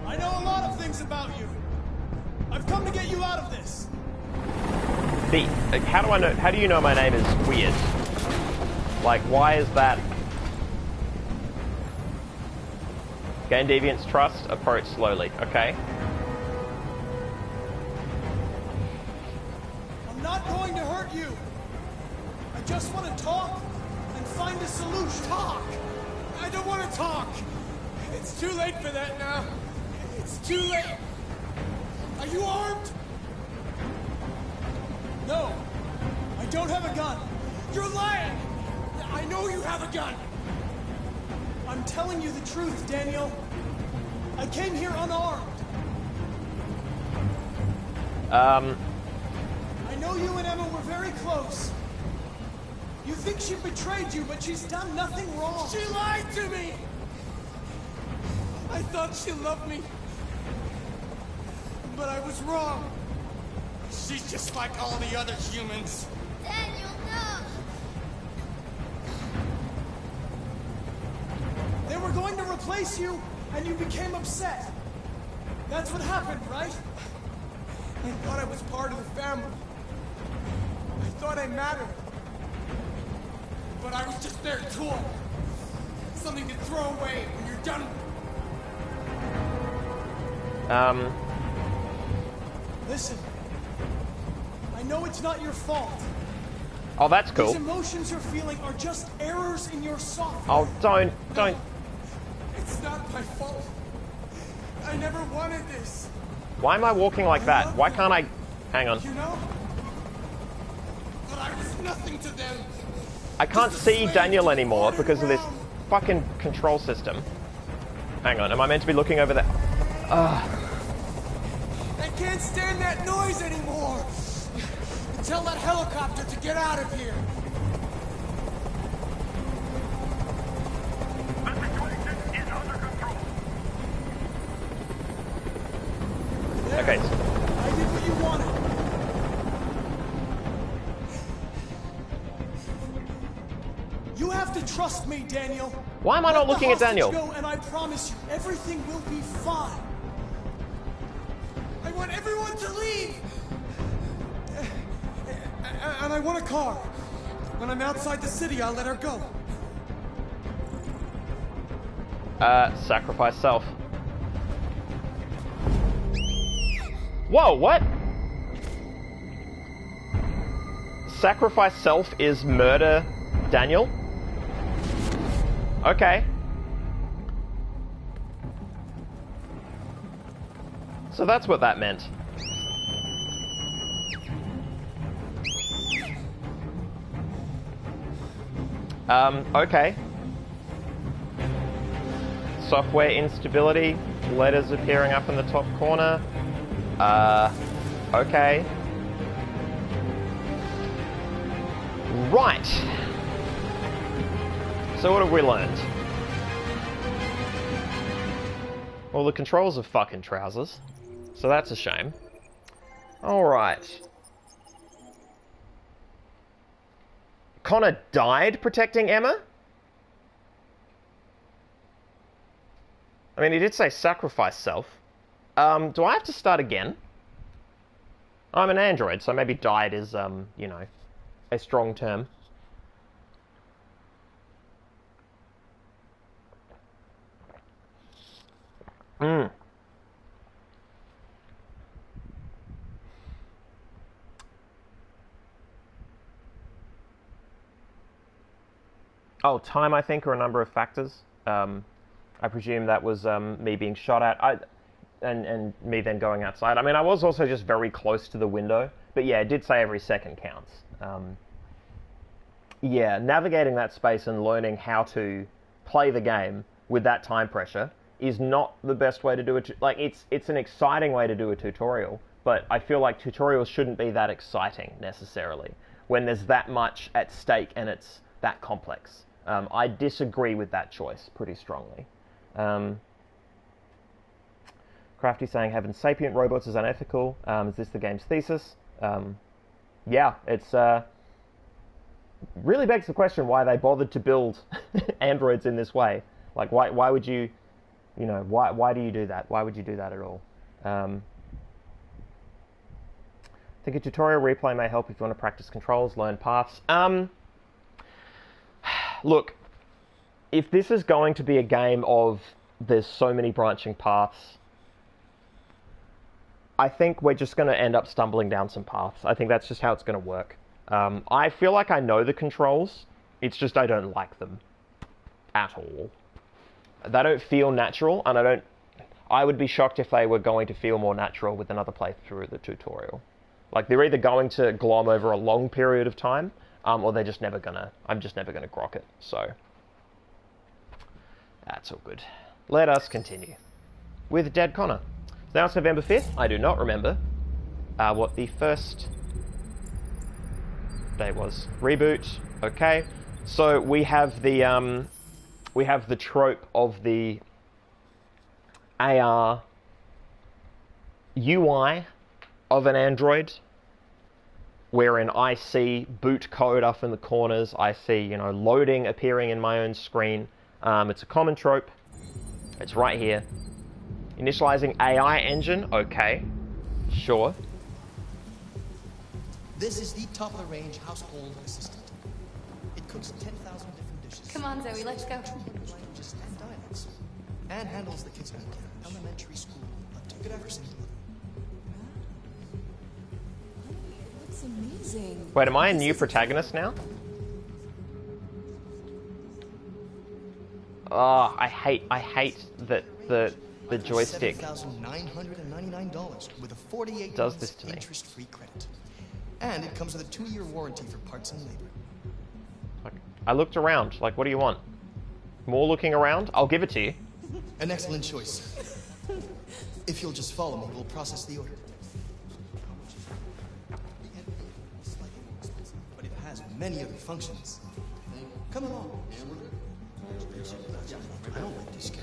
I know a lot of things about you. I've come to get you out of this. How do you know my name is weird? Like, why is that? Gain Deviant's trust, approach slowly. Okay. I'm not going to hurt you. I just want to talk and find a solution. Talk! I don't want to talk. It's too late for that now. It's too late. Are you armed? No. I don't have a gun. You're lying! I know you have a gun! I'm telling you the truth, Daniel. I came here unarmed. I know you and Emma were very close. You think she betrayed you, but she's done nothing wrong. She lied to me! I thought she loved me. But I was wrong. She's just like all the other humans. Daniel, no! They were going to replace you, and you became upset. That's what happened, right? I thought I was part of the family. I thought I mattered. But I was just their tool. Something to throw away when you're done. Listen. I know it's not your fault. Oh, that's cool. These emotions you're feeling are just errors in your software. Oh, don't. It's not my fault. I never wanted this. Why am I walking like that? Why can't I... Hang on. You know? But I was nothing to them. I can't see Daniel anymore because of this fucking control system. Hang on, am I meant to be looking over there? I can't stand that noise anymore. Tell that helicopter to get out of here. There. Okay. I did what you wanted. You have to trust me, Daniel. Why am I not looking at Daniel? Go, and I promise you, everything will be fine. I want everyone to leave. And I want a car. When I'm outside the city, I'll let her go. Sacrifice self. Whoa, what? Sacrifice self is murder Daniel? Okay. So that's what that meant. Okay. Software instability, letters appearing up in the top corner. Okay. Right. So what have we learned? Well, the controls are fucking trousers. So that's a shame. Alright. Connor died protecting Emma? I mean, he did say sacrifice self. Do I have to start again? I'm an android, so maybe died is, you know, a strong term. Oh, time, I think, or a number of factors. I presume that was me being shot at, and me then going outside. I mean, I was also just very close to the window, but yeah, it did say every second counts. Yeah, navigating that space and learning how to play the game with that time pressure is not the best way to do it. Like, it's an exciting way to do a tutorial, but I feel like tutorials shouldn't be that exciting necessarily when there's that much at stake and it's that complex. I disagree with that choice pretty strongly. Crafty saying having sapient robots is unethical. Is this the game's thesis? Yeah, it's really begs the question why they bothered to build androids in this way. Like, why would you, you know, why do you do that? Why would you do that at all? I think a tutorial replay may help if you want to practice controls, learn paths. Look, if this is going to be a game of there's so many branching paths, I think we're just going to end up stumbling down some paths. I think that's just how it's going to work. I feel like I know the controls, it's just I don't like them at all. They don't feel natural, and I would be shocked if they were going to feel more natural with another playthrough of the tutorial. Like, they're either going to glom over a long period of time, or they're just never gonna. I'm just never gonna grok it. So that's all good. Let us continue with Dead Connor. So now it's November 5th. I do not remember what the first day was. Reboot. Okay. So we have the trope of the AR UI of an android, wherein I see boot code up in the corners. I see, you know, loading appearing in my own screen. It's a common trope. It's right here. Initializing AI engine. Okay, sure. This is the top-of-the-range household assistant. It cooks 10,000 different dishes. Come on, Zoe, let's go. Languages and dialects. And handles the kids' meal kit. Elementary school. Up to good ever single. Looks amazing. Wait, am I a new protagonist now? Oh, I hate that the joystick $7,999 with a 48 does this to me. interest-free credit. And it comes with a 2-year warranty for parts and labor. Like, I looked around. Like, what do you want? More looking around? I'll give it to you. An excellent choice. If you'll just follow me, we'll process the order. But it has many other functions. Come along. I don't like this guy.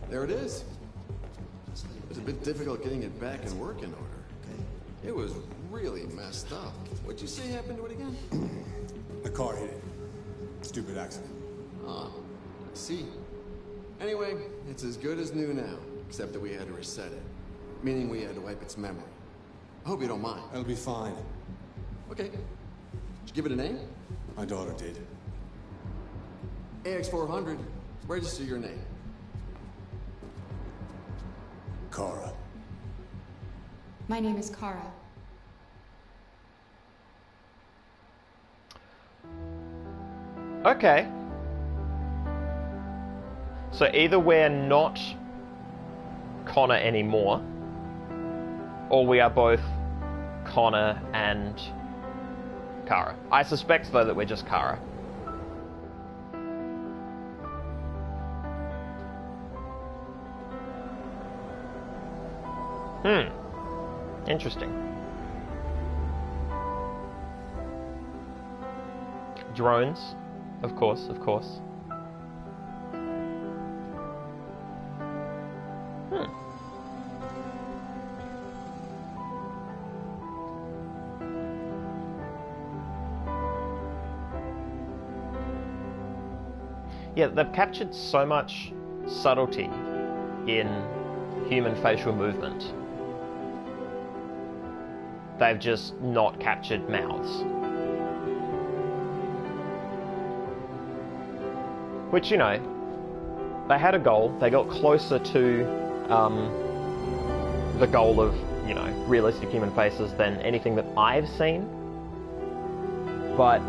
There it is. It was a bit difficult getting it back in working order. It was really messed up. What'd you say happened to it again? The car hit it. Stupid accident. Ah, I see. Anyway, it's as good as new now, except that we had to reset it. Meaning we had to wipe its memory. I hope you don't mind. That'll be fine. Okay. Did you give it a name? My daughter did. AX400, register your name. Kara. My name is Kara. Okay. So either we're not Connor anymore, or we are both Connor and Kara. I suspect, though, that we're just Kara. Interesting. Drones. Of course, of course. Yeah, they've captured so much subtlety in human facial movement. They've just not captured mouths. Which, you know, they had a goal. They got closer to the goal of, you know, realistic human faces than anything that I've seen. But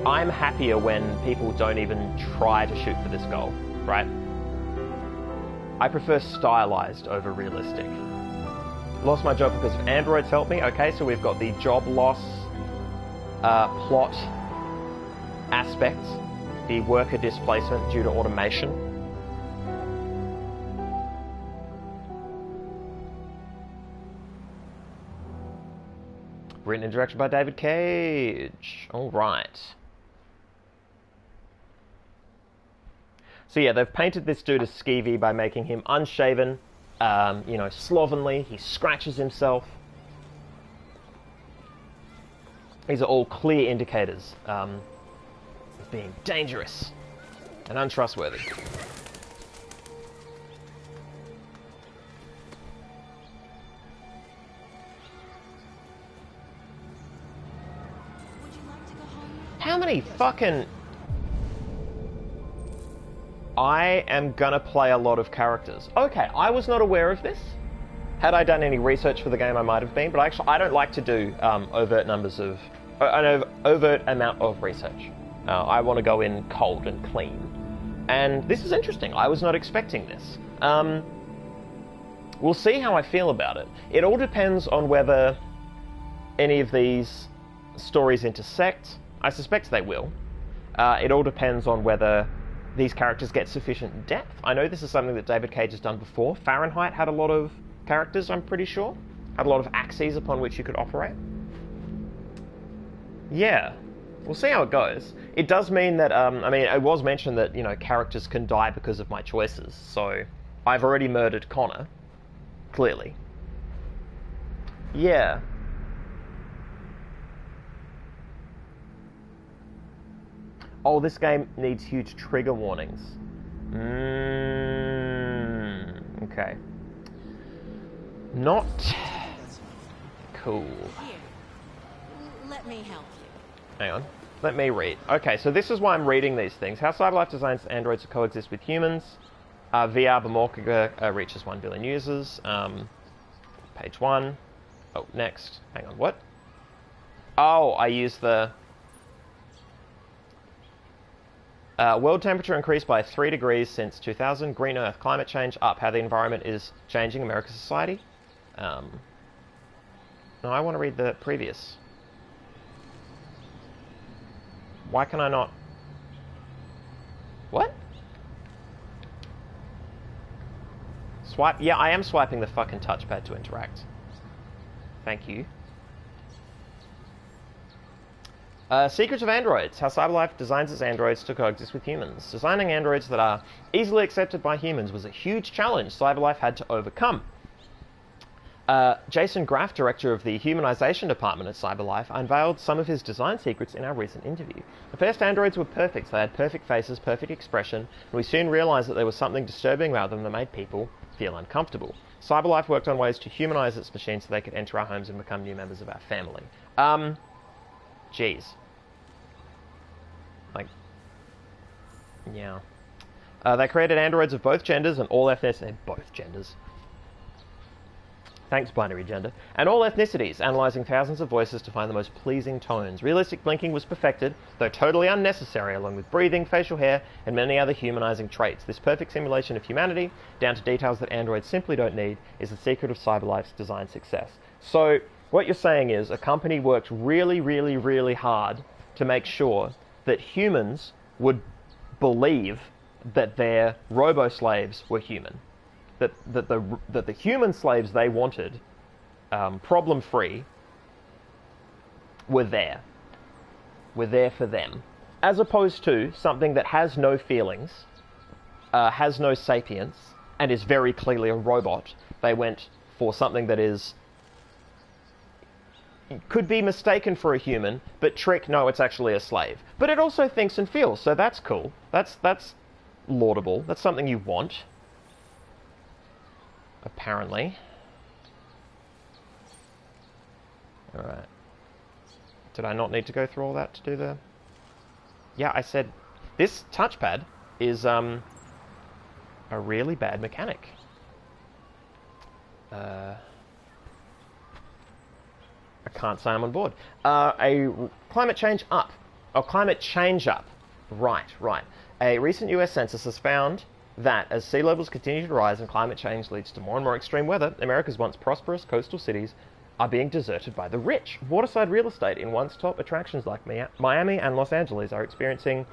I'm happier when people don't even try to shoot for this goal, right? I prefer stylized over realistic. Lost my job because of androids helped me. Okay, so we've got the job loss plot aspect, the worker displacement due to automation. Written and directed by David Cage. All right. So yeah, they've painted this dude as skeevy by making him unshaven, you know, slovenly. He scratches himself. These are all clear indicators of being dangerous and untrustworthy. How many fucking... I am gonna play a lot of characters. Okay, I was not aware of this. Had I done any research for the game, I might have been, but actually I don't like to do overt numbers of... an overt amount of research. I want to go in cold and clean. And this is interesting. I was not expecting this. We'll see how I feel about it. It all depends on whether any of these stories intersect. I suspect they will. It all depends on whether these characters get sufficient depth. I know this is something that David Cage has done before. Fahrenheit had a lot of characters, I'm pretty sure. Had a lot of axes upon which you could operate. Yeah, we'll see how it goes. It does mean that, I mean, it was mentioned that, you know, characters can die because of my choices. So, I've already murdered Connor, clearly. Yeah. Oh, this game needs huge trigger warnings. Okay. Not cool. Here, let me help you. Hang on. Let me read. Okay, so this is why I'm reading these things. How CyberLife designs androids to coexist with humans. VR Bamorka reaches 1 billion users. Page 1. Oh, next. Hang on, what? Oh, I used the... world temperature increased by 3 degrees since 2000. Green Earth, climate change up. How the environment is changing America's society. No, I want to read the previous. Why can I not... What? Swipe? Yeah, I am swiping the fucking touchpad to interact. Thank you. Secrets of androids. How CyberLife designs its androids to coexist with humans. Designing androids that are easily accepted by humans was a huge challenge CyberLife had to overcome. Jason Graff, director of the humanization department at CyberLife, unveiled some of his design secrets in our recent interview. The first androids were perfect. They had perfect faces, perfect expression, and we soon realized that there was something disturbing about them that made people feel uncomfortable. CyberLife worked on ways to humanize its machines so they could enter our homes and become new members of our family. Jeez. Like, yeah. They created androids of both genders and all ethnicities. Both genders. Thanks, binary gender. And all ethnicities, analysing thousands of voices to find the most pleasing tones. Realistic blinking was perfected, though totally unnecessary, along with breathing, facial hair, and many other humanising traits. This perfect simulation of humanity, down to details that androids simply don't need, is the secret of CyberLife's design success. So, what you're saying is, a company worked really, really, really hard to make sure that humans would believe that their robo-slaves were human. That the human slaves they wanted, problem-free, were there. Were there for them. As opposed to something that has no feelings, has no sapience, and is very clearly a robot. They went for something that is... could be mistaken for a human, but trick, no, it's actually a slave. But it also thinks and feels, so that's cool. That's laudable. That's something you want. Apparently. Alright. Did I not need to go through all that to do the... Yeah, I said... This touchpad is, a really bad mechanic. I can't say I'm on board. A climate change up. Oh, climate change up. Right. A recent US census has found that as sea levels continue to rise and climate change leads to more and more extreme weather, America's once prosperous coastal cities are being deserted by the rich. Waterside real estate in once top attractions like Miami and Los Angeles are experiencing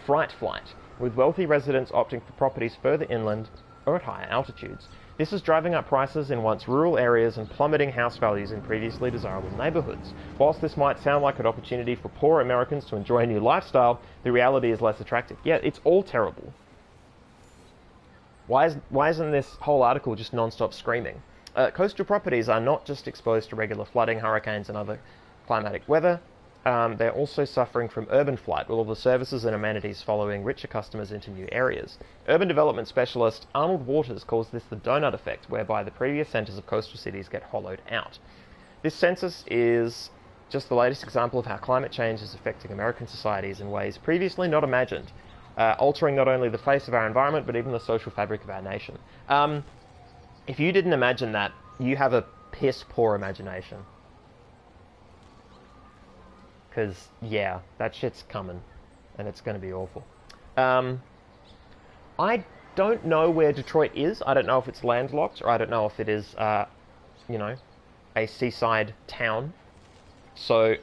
fright flight, with wealthy residents opting for properties further inland or at higher altitudes. This is driving up prices in once rural areas and plummeting house values in previously desirable neighborhoods. Whilst this might sound like an opportunity for poor Americans to enjoy a new lifestyle, the reality is less attractive. Yeah, it's all terrible. Why isn't this whole article just non-stop screaming? Coastal properties are not just exposed to regular flooding, hurricanes and other climatic weather. They're also suffering from urban flight, with all the services and amenities following richer customers into new areas. Urban development specialist Arnold Waters calls this the donut effect, whereby the previous centres of coastal cities get hollowed out. This census is just the latest example of how climate change is affecting American societies in ways previously not imagined, altering not only the face of our environment, but even the social fabric of our nation. If you didn't imagine that, you have a piss-poor imagination. Because, yeah, that shit's coming, and it's going to be awful. I don't know where Detroit is. I don't know if it's landlocked, or I don't know if it is, you know, a seaside town. So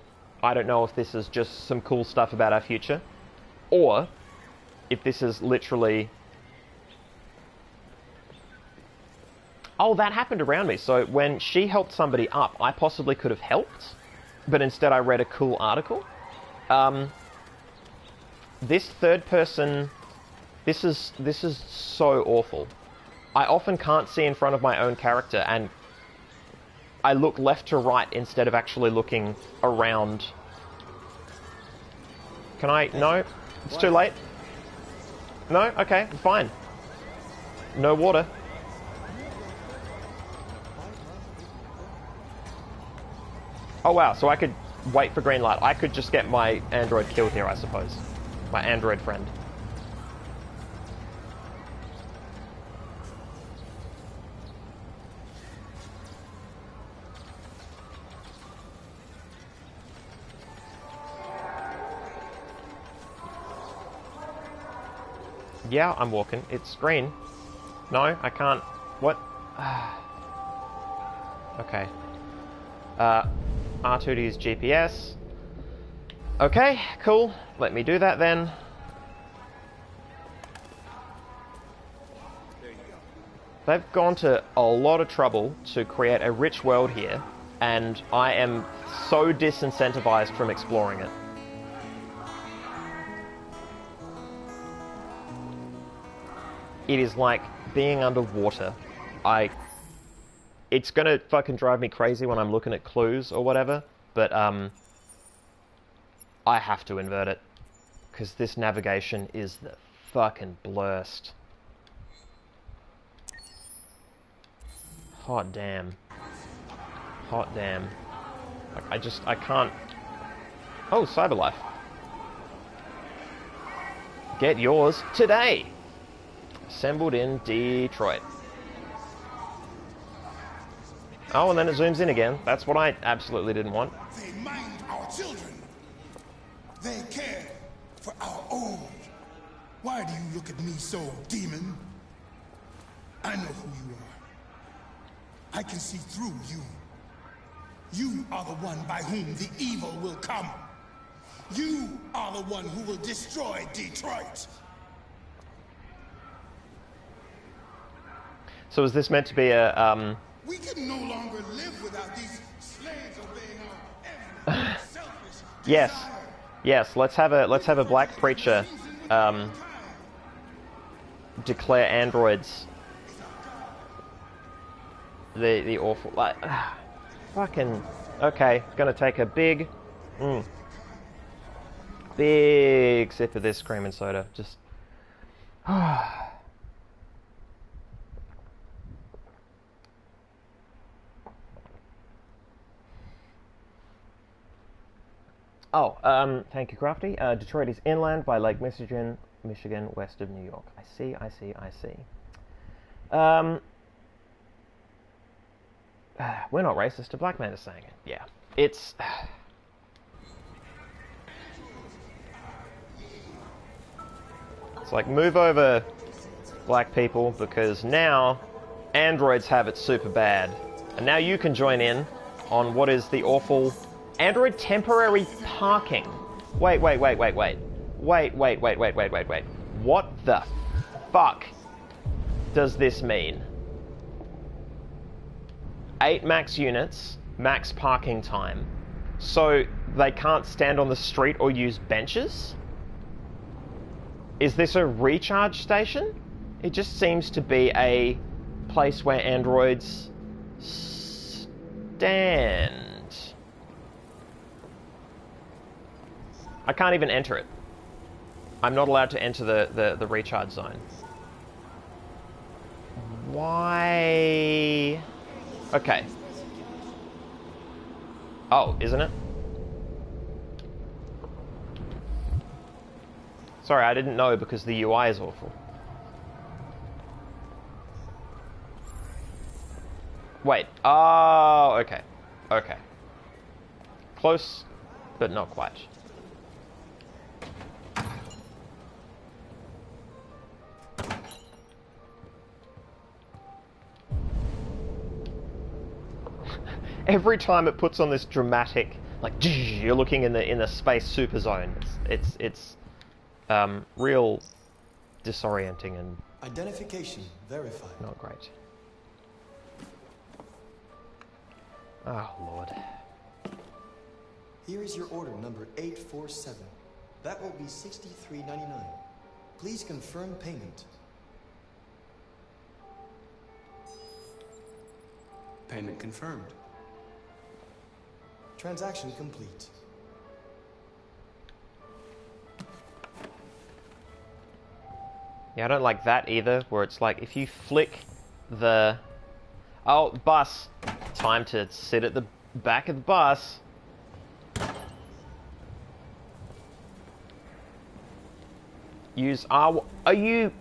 I don't know if this is just some cool stuff about our future, or if this is literally... Oh, that happened around me. So when she helped somebody up, I possibly could have helped, but instead I read a cool article. This third person... This is so awful. I often can't see in front of my own character, and I look left to right instead of actually looking around. Can I? No? It's too late? No? Okay, fine. No water. Oh wow, so I could wait for green light. I could just get my android killed here, I suppose. My android friend. Yeah, I'm walking. It's green. No, I can't. What? Okay. R2 to use GPS. Okay, cool. Let me do that then. They've gone to a lot of trouble to create a rich world here, and I am so disincentivized from exploring it. It is like being underwater. It's gonna fucking drive me crazy when I'm looking at clues or whatever, but I have to invert it, because this navigation is the fucking blurst. Hot damn. Hot damn. Like, I can't... Oh, Cyberlife. Get yours today! Assembled in Detroit. Oh, and then it zooms in again. That's what I absolutely didn't want. They mind our children. They care for our own. Why do you look at me so, demon? I know who you are. I can see through you. You are the one by whom the evil will come. You are the one who will destroy Detroit. So is this meant to be a, We can no longer live without these slaves obeying our every selfish Yes. desire. Yes, let's have a black preacher declare androids the awful, like, fucking, okay, gonna take a big sip of this cream and soda, just Oh, thank you, Crafty. Detroit is inland by Lake Michigan, west of New York. I see. We're not racist. A black man is saying it. Yeah. It's... It's like, move over, black people, because now androids have it super bad. And now you can join in on what is the awful... Android temporary parking. Wait. What the fuck does this mean? 8 max units, max parking time. So they can't stand on the street or use benches? Is this a recharge station? It just seems to be a place where androids stand. I can't even enter it. I'm not allowed to enter the recharge zone. Why? Okay. Oh, isn't it? Sorry, I didn't know because the UI is awful. Wait. Oh, okay. Okay. Close, but not quite. Every time it puts on this dramatic like you're looking in the space super zone. It's real disorienting and Identification verified. not great. Oh Lord. Here is your order number 847. That will be $63.99. Please confirm payment. Payment confirmed. Transaction complete. Yeah, I don't like that either, where it's like, if you flick the... Oh, bus. Time to sit at the back of the bus. Use R... Are you...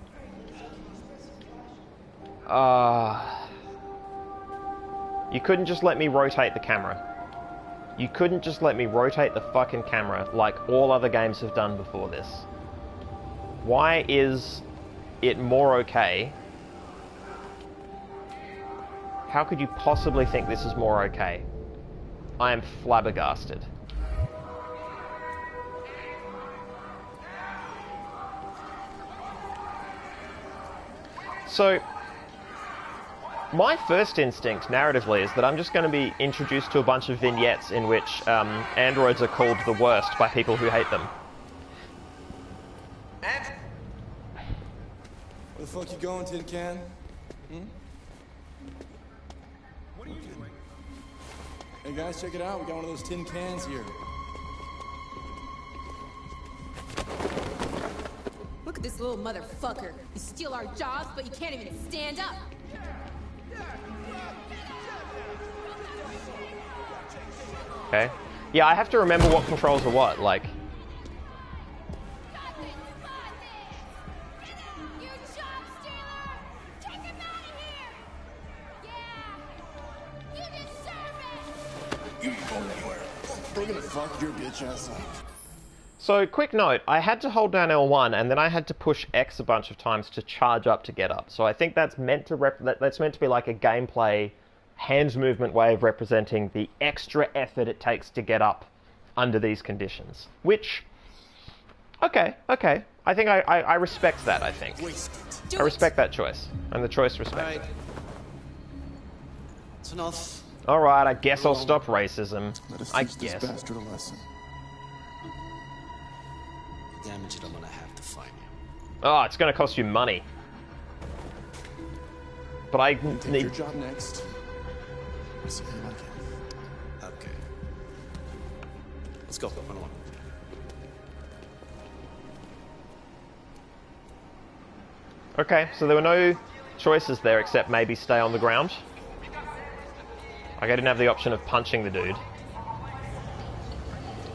You couldn't just let me rotate the camera. You couldn't just let me rotate the fucking camera like all other games have done before this. Why is it more okay? How could you possibly think this is more okay? I am flabbergasted. So, my first instinct, narratively, is that I'm just going to be introduced to a bunch of vignettes in which androids are called the worst by people who hate them. Where the fuck you going, Tin Can? What are you doing? Hey guys, check it out. We got one of those tin cans here. Look at this little motherfucker. You steal our jobs, but you can't even stand up. Okay. Yeah, I have to remember what controls are what, like... We're gonna fuck your bitch ass up. So, quick note, I had to hold down L1 and then I had to push X a bunch of times to charge up to get up. So I think that's meant to that's meant to be like a gameplay hand movement way of representing the extra effort it takes to get up under these conditions. Which, okay. I think I respect that, I think. I respect that choice. And the choice respects it. It's enough. Alright, I guess I'll stop racism. Let us I teach this guess. bastard a lesson. Damage it, I'm gonna have to find you. Oh, it's gonna cost you money. But I Take need... your job next. I see you like it. Okay. Let's go. Run along. Okay, so there were no choices there except maybe stay on the ground. Like, I didn't have the option of punching the dude.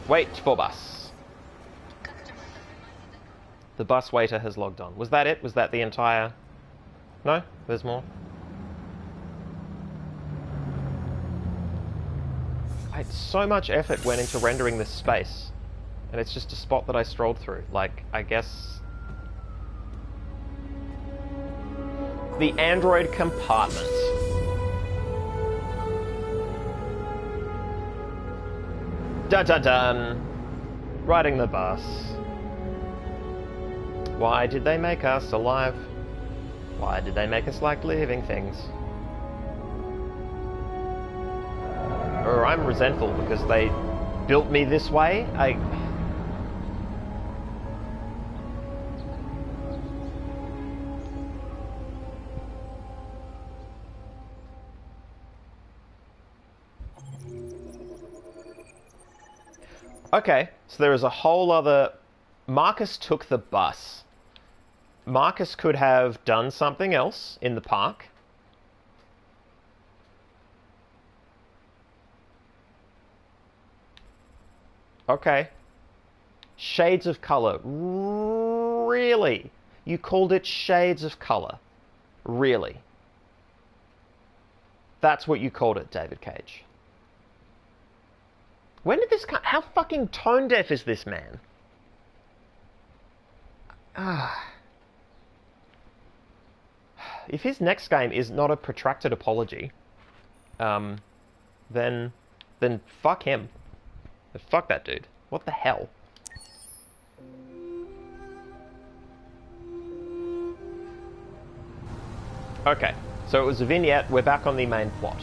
Wait for bus. The bus waiter has logged on. Was that it? Was that the entire... No? There's more? So much effort went into rendering this space. And it's just a spot that I strolled through. Like, I guess... The android compartment. Dun dun dun! Riding the bus. Why did they make us alive? Why did they make us like living things? Or I'm resentful because they built me this way. Okay, so there is a whole other... Marcus took the bus. Marcus could have done something else in the park. Okay. Shades of colour. Really? You called it shades of colour? Really? That's what you called it, David Cage. When did this come? How fucking tone deaf is this man? If his next game is not a protracted apology, then fuck him. Fuck that dude. What the hell? Okay, so it was a vignette. We're back on the main plot.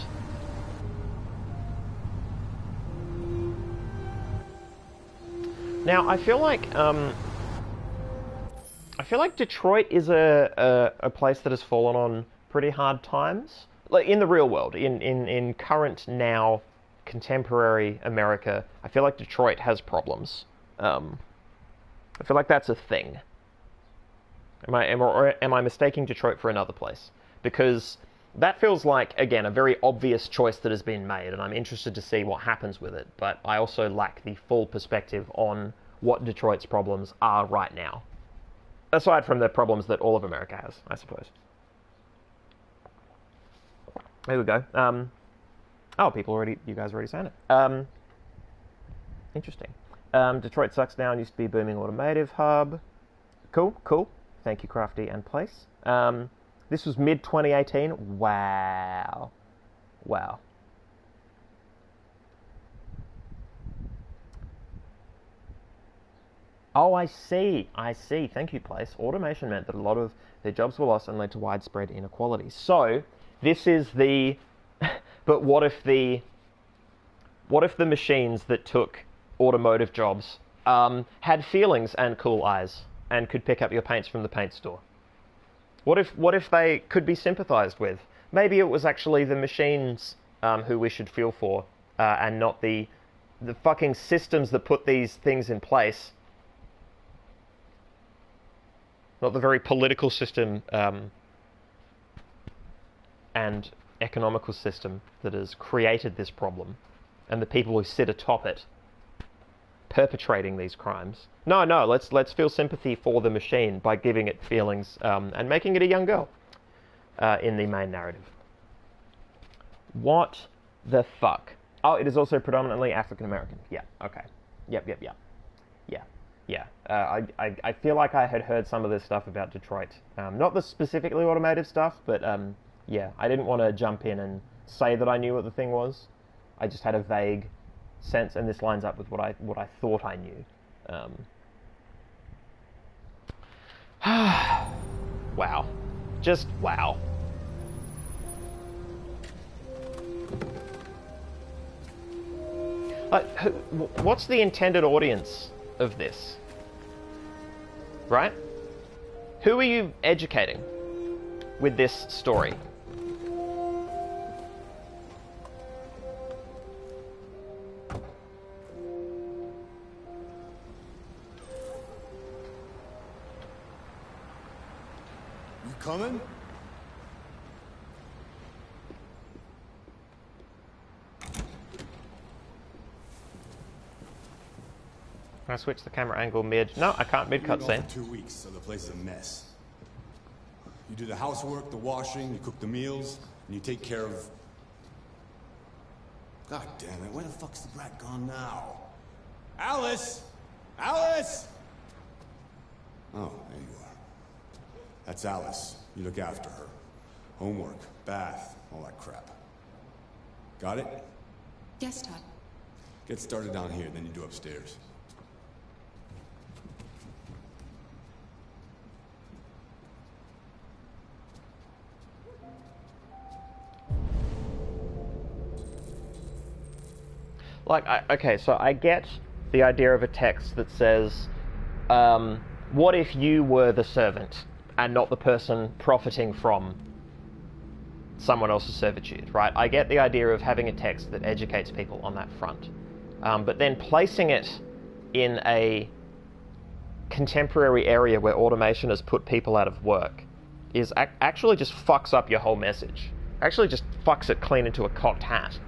Now, I feel like Detroit is a place that has fallen on pretty hard times. Like, in the real world, in current, now, contemporary America, I feel like Detroit has problems. I feel like that's a thing. Am I mistaking Detroit for another place? Because that feels like, again, a very obvious choice that has been made, and I'm interested to see what happens with it, but I also lack the full perspective on what Detroit's problems are right now. Aside from the problems that all of America has, I suppose. There we go. Oh, you guys already saying it. Interesting. Detroit sucks now and used to be a booming automotive hub. Cool. Thank you, Crafty and Place. This was mid-2018. Wow. Oh, I see. Thank you, Place. Automation meant that a lot of their jobs were lost and led to widespread inequality. So, this is the... But what if the machines that took automotive jobs had feelings and cool eyes and could pick up your paints from the paint store? What if they could be sympathized with? Maybe it was actually the machines who we should feel for, and not the fucking systems that put these things in place. Not the very political system and economical system that has created this problem, and the people who sit atop it, perpetrating these crimes. No, let's feel sympathy for the machine by giving it feelings and making it a young girl in the main narrative. What the fuck? Oh, it is also predominantly African American. Yeah. Okay. Yep. Yeah. I feel like I had heard some of this stuff about Detroit. Not the specifically automotive stuff, but yeah, I didn't want to jump in and say that I knew what the thing was. I just had a vague sense, and this lines up with what I thought I knew. Wow. Just wow. What's the intended audience of this? Right? Who are you educating with this story? You coming? Can I switch the camera angle mid? No, I can't mid cutscene. 2 weeks, so the place is a mess. You do the housework, the washing, you cook the meals, and you take care of... God damn it, where the fuck's the brat gone now? Alice! Alice! Oh, there you are. That's Alice. You look after her. Homework, bath, all that crap. Got it? Yes, Todd. Get started down here, then you do upstairs. Like, okay, so I get the idea of a text that says, what if you were the servant and not the person profiting from someone else's servitude, right? I get the idea of having a text that educates people on that front. But then placing it in a contemporary area where automation has put people out of work is actually just fucks up your whole message. Actually just fucks it clean into a cocked hat.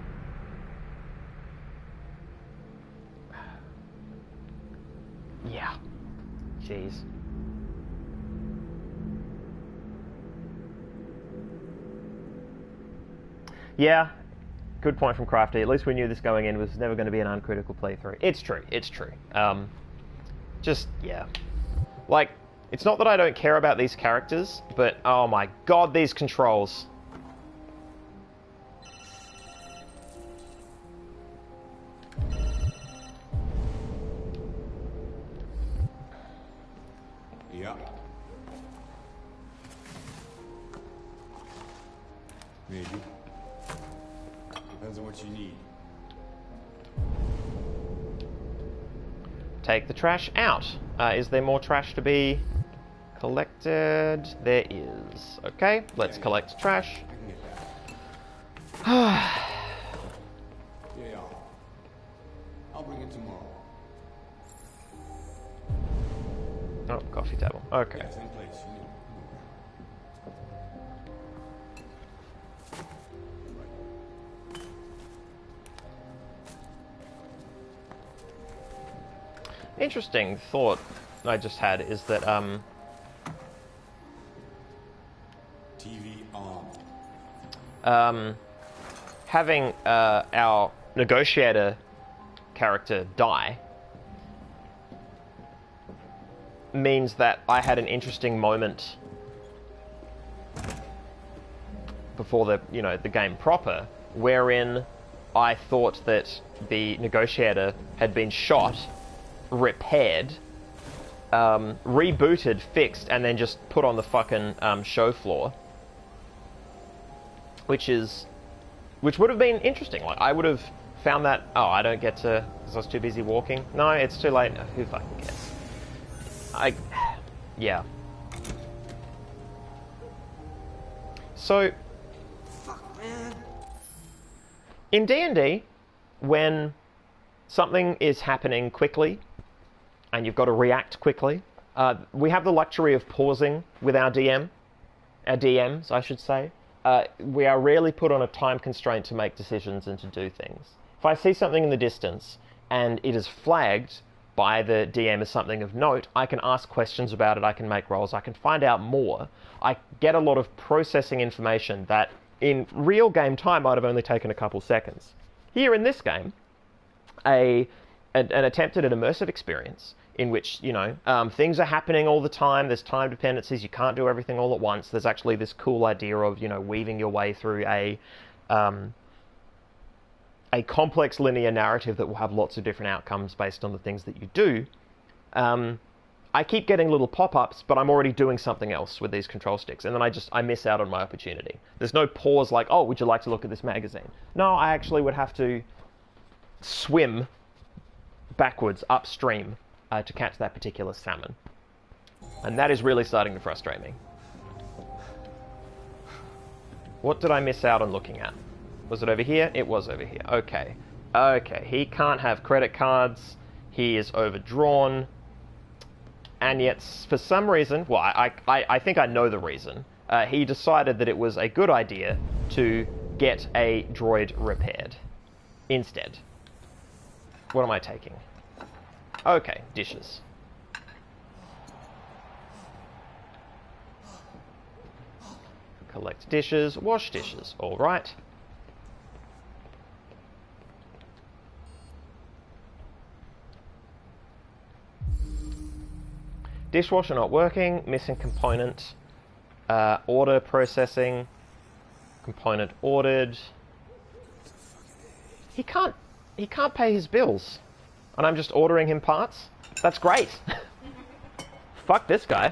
Yeah. Jeez. Yeah. Good point from Crafty. At least we knew this going in was never going to be an uncritical playthrough. It's true. Just, yeah. Like, it's not that I don't care about these characters, but oh my god, these controls. Yeah. Maybe. Depends on what you need. Take the trash out. Is there more trash to be collected? There is. Okay, let's collect trash. I can get that. Yeah. I'll bring it tomorrow. Oh, coffee table. Okay. Yeah, same place. You know. Interesting thought I just had is that TV on. having our negotiator character die means that I had an interesting moment before the game proper, wherein I thought that the negotiator had been shot, repaired, rebooted, fixed, and then just put on the fucking show floor, which would have been interesting. Like, I would have found that, oh, I don't get to, because I was too busy walking. No, it's too late. Who fucking cares? Yeah. So, Fuck, man. in D&D, when something is happening quickly, and you've got to react quickly, we have the luxury of pausing with our DMs, I should say. We are rarely put on a time constraint to make decisions and to do things. If I see something in the distance and it is flagged by the DM as something of note, I can ask questions about it, I can make rolls, I can find out more. I get a lot of processing information that in real game time might have only taken a couple seconds. Here in this game, an attempt at an immersive experience in which, things are happening all the time, there's time dependencies, you can't do everything all at once. There's actually this cool idea of, weaving your way through a complex linear narrative that will have lots of different outcomes based on the things that you do. I keep getting little pop-ups, but I'm already doing something else with these control sticks, and then I miss out on my opportunity. There's no pause like, oh, would you like to look at this magazine? No, I actually would have to swim backwards upstream to catch that particular salmon. And that is really starting to frustrate me. What did I miss out on looking at? Was it over here? It was over here. Okay. Okay, he can't have credit cards. He is overdrawn. And yet, for some reason, well, I think I know the reason. He decided that it was a good idea to get a droid repaired instead. What am I taking? Okay, dishes. Collect dishes, wash dishes. All right. Dishwasher not working, missing component. Order processing. Component ordered. He can't pay his bills. And I'm just ordering him parts? That's great. Fuck this guy.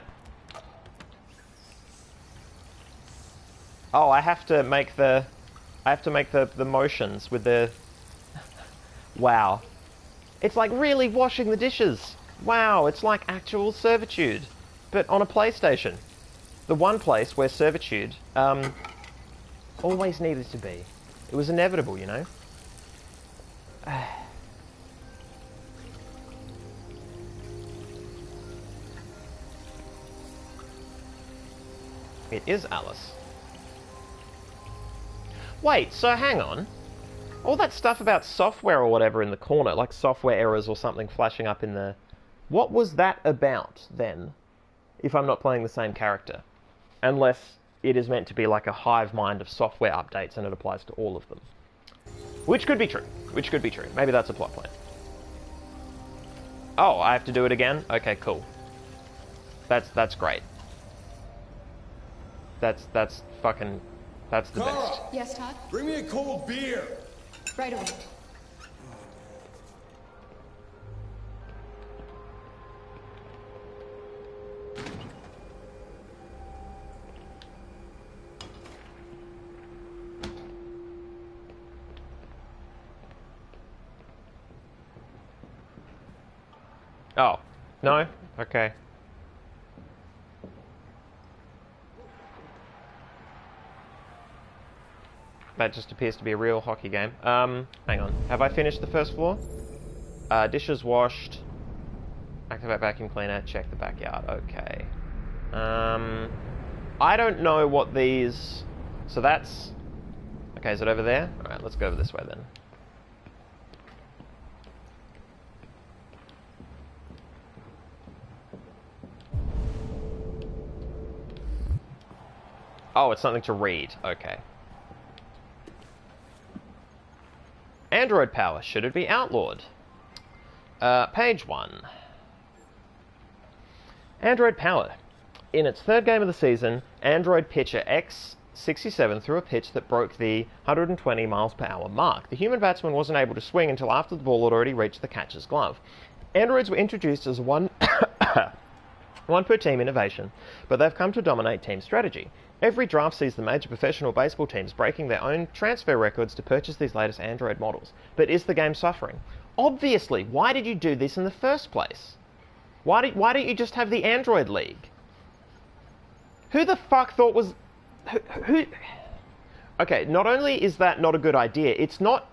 Oh, I have to make the motions with the... Wow. It's like really washing the dishes. Wow, it's like actual servitude. But on a PlayStation. The one place where servitude always needed to be. It was inevitable, It is Alice. Wait, so hang on. All that stuff about software or whatever in the corner, like software errors or something flashing up in the... What was that about, then, if I'm not playing the same character? Unless it is meant to be like a hive mind of software updates and it applies to all of them. Which could be true. Which could be true. Maybe that's a plot point. Oh, I have to do it again? Okay, cool. That's great. That's the best. Yes, Todd? Bring me a cold beer. Right away. No? Okay. That just appears to be a real hockey game. Hang on. Have I finished the first floor? Dishes washed. Activate vacuum cleaner. Check the backyard. Okay. I don't know what these... So that's... Okay, is it over there? Alright, let's go over this way then. Oh, it's something to read. Okay. Android power. Should it be outlawed? Page 1. Android power. In its third game of the season, Android pitcher X67 threw a pitch that broke the 120 miles per hour mark. The human batsman wasn't able to swing until after the ball had already reached the catcher's glove. Androids were introduced as one per team innovation, but they've come to dominate team strategy. Every draft sees the major professional baseball teams breaking their own transfer records to purchase these latest Android models. But is the game suffering? Obviously. Why did you do this in the first place? Why don't you just have the Android League? Who the fuck thought was... Who... Okay, not only is that not a good idea, it's not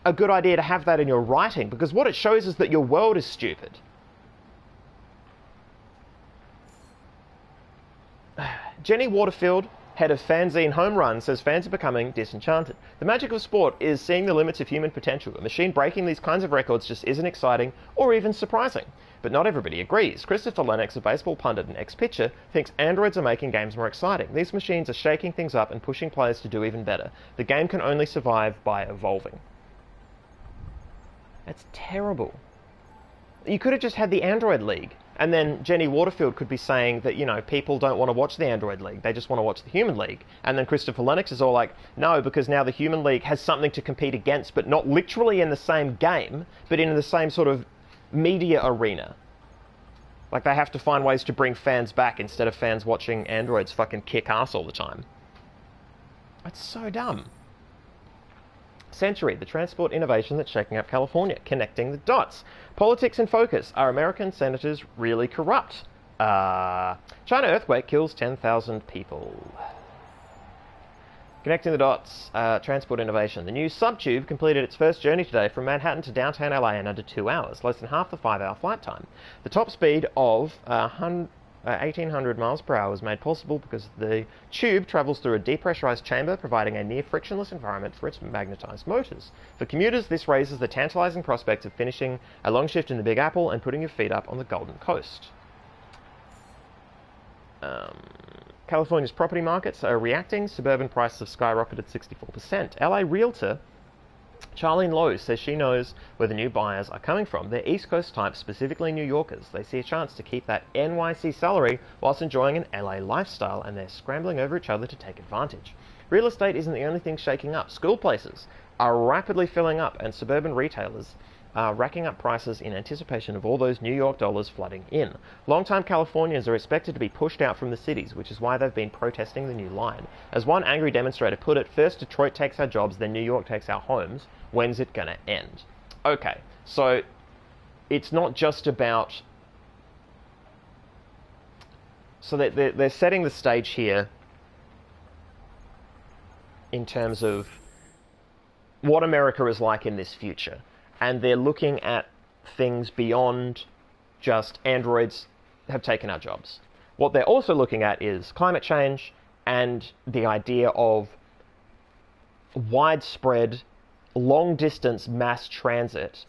a good idea to have that in your writing, because what it shows is that your world is stupid. Jenny Waterfield, head of Fanzine Home Run, says fans are becoming disenchanted. The magic of sport is seeing the limits of human potential. A machine breaking these kinds of records just isn't exciting or even surprising. But not everybody agrees. Christopher Lennox, a baseball pundit and ex-pitcher, thinks androids are making games more exciting. These machines are shaking things up and pushing players to do even better. The game can only survive by evolving. That's terrible. You could have just had the Android League. And then Jenny Waterfield could be saying that, you know, people don't want to watch the Android League. They just want to watch the Human League. And then Christopher Lennox is all like, no, because now the Human League has something to compete against, but not literally in the same game, but in the same sort of media arena. Like, they have to find ways to bring fans back instead of fans watching androids fucking kick ass all the time. That's so dumb. Century, the transport innovation that's shaking up California, connecting the dots. Politics in focus. Are American senators really corrupt? China earthquake kills 10,000 people. Connecting the dots. Transport innovation. The new subtube completed its first journey today from Manhattan to downtown LA in under 2 hours, less than half the 5-hour flight time. The top speed of 1,800 miles per hour was made possible because the tube travels through a depressurized chamber, providing a near frictionless environment for its magnetized motors. For commuters, this raises the tantalizing prospect of finishing a long shift in the Big Apple and putting your feet up on the Golden Coast. California's property markets are reacting. Suburban prices have skyrocketed 64%. LA realtor Charlene Lowe says she knows where the new buyers are coming from. They're East Coast types, specifically New Yorkers. They see a chance to keep that NYC salary whilst enjoying an LA lifestyle, and they're scrambling over each other to take advantage. Real estate isn't the only thing shaking up. School places are rapidly filling up, and suburban retailers are racking up prices in anticipation of all those New York dollars flooding in. Long-time Californians are expected to be pushed out from the cities, which is why they've been protesting the new line. As one angry demonstrator put it, first Detroit takes our jobs, then New York takes our homes. When's it gonna end? Okay, so it's not just about... So they're setting the stage here in terms of what America is like in this future. And they're looking at things beyond just androids have taken our jobs. What they're also looking at is climate change and the idea of widespread, long-distance mass transit,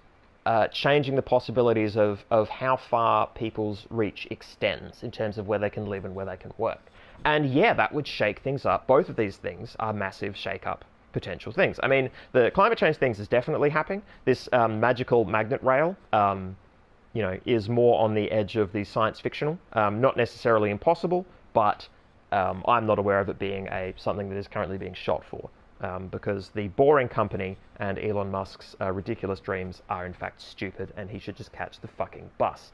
changing the possibilities of how far people's reach extends in terms of where they can live and where they can work. And yeah, that would shake things up. Both of these things are massive shake-up potential things. I mean, the climate change things is definitely happening. This magical magnet rail, you know, is more on the edge of the science fictional. Not necessarily impossible, but I'm not aware of it being something that is currently being shot for, because the Boring Company and Elon Musk's ridiculous dreams are in fact stupid, and he should just catch the fucking bus.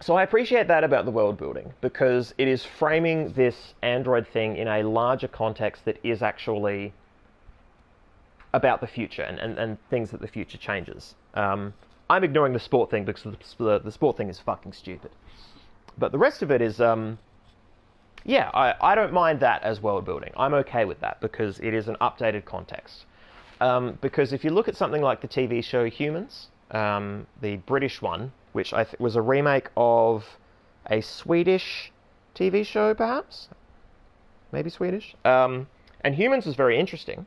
So I appreciate that about the world building, because it is framing this Android thing in a larger context that is actually about the future and things that the future changes. I'm ignoring the sport thing because the sport thing is fucking stupid. But the rest of it is, yeah, I don't mind that as world building. I'm okay with that because it is an updated context. Because if you look at something like the TV show Humans, the British one, which was a remake of a Swedish TV show, perhaps? Maybe Swedish? And Humans was very interesting.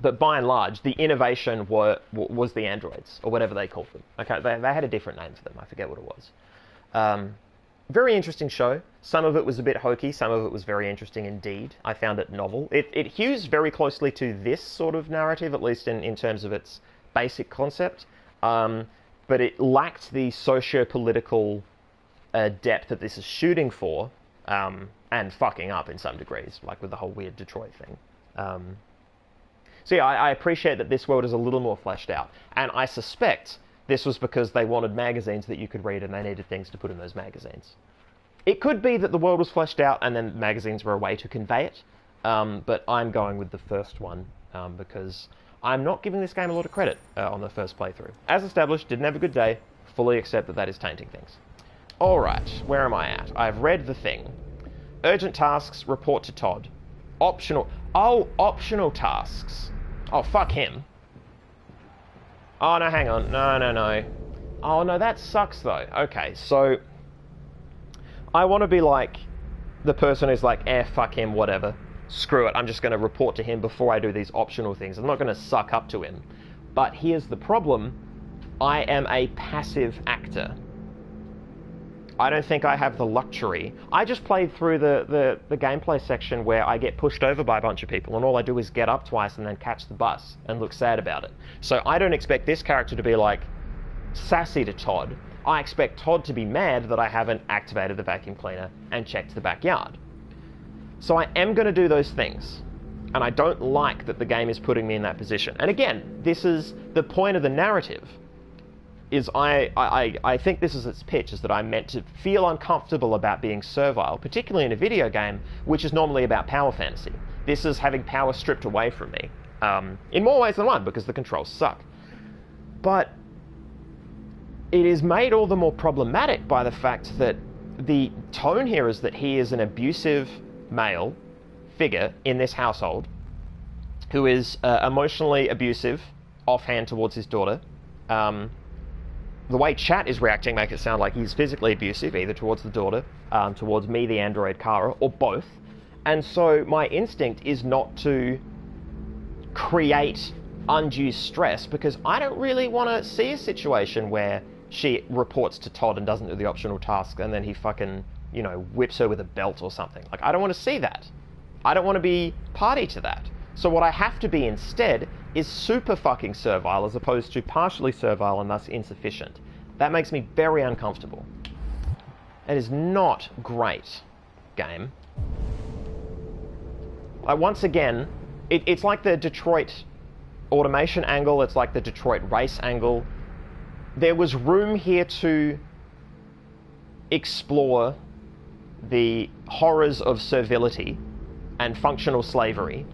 But by and large, the innovation was the androids, or whatever they called them. Okay, they had a different name for them. I forget what it was. Very interesting show. Some of it was a bit hokey. Some of it was very interesting indeed. I found it novel. It hews very closely to this sort of narrative, at least in terms of its basic concept. But it lacked the socio-political depth that this is shooting for, and fucking up in some degrees, like with the whole weird Detroit thing. So yeah, I appreciate that this world is a little more fleshed out. And I suspect this was because they wanted magazines that you could read and they needed things to put in those magazines. It could be that the world was fleshed out and then magazines were a way to convey it. But I'm going with the first one because I'm not giving this game a lot of credit on the first playthrough. As established, didn't have a good day. Fully accept that that is tainting things. Alright, where am I at? I've read the thing. Urgent tasks, report to Todd. Optional. Oh, optional tasks. Oh, fuck him. Oh, no, hang on. No. Oh, no, that sucks, though. Okay, so I want to be like the person who's like, fuck him, whatever. Screw it, I'm just going to report to him before I do these optional things. I'm not going to suck up to him. But here's the problem. I am a passive actor. I don't think I have the luxury. I just played through the gameplay section where I get pushed over by a bunch of people and all I do is get up twice and then catch the bus and look sad about it. So I don't expect this character to be like sassy to Todd. I expect Todd to be mad that I haven't activated the vacuum cleaner and checked the backyard. So I am going to do those things. And I don't like that the game is putting me in that position. And again, this is the point of the narrative. Is I think this is its pitch, is that I'm meant to feel uncomfortable about being servile, particularly in a video game, which is normally about power fantasy. This is having power stripped away from me, in more ways than one, because the controls suck. But it is made all the more problematic by the fact that the tone here is that he is an abusive male figure in this household, who is emotionally abusive, offhand towards his daughter. The way chat is reacting makes it sound like he's physically abusive, either towards the daughter, towards me, the android Kara, or both. And so my instinct is not to create undue stress, because I don't really want to see a situation where she reports to Todd and doesn't do the optional task, and then he fucking, you know, whips her with a belt or something. Like, I don't want to see that. I don't want to be party to that. So what I have to be instead is super fucking servile as opposed to partially servile and thus insufficient. That makes me very uncomfortable. It is not great, game. Once again, it's like the Detroit automation angle, it's like the Detroit race angle. There was room here to explore the horrors of servility and functional slavery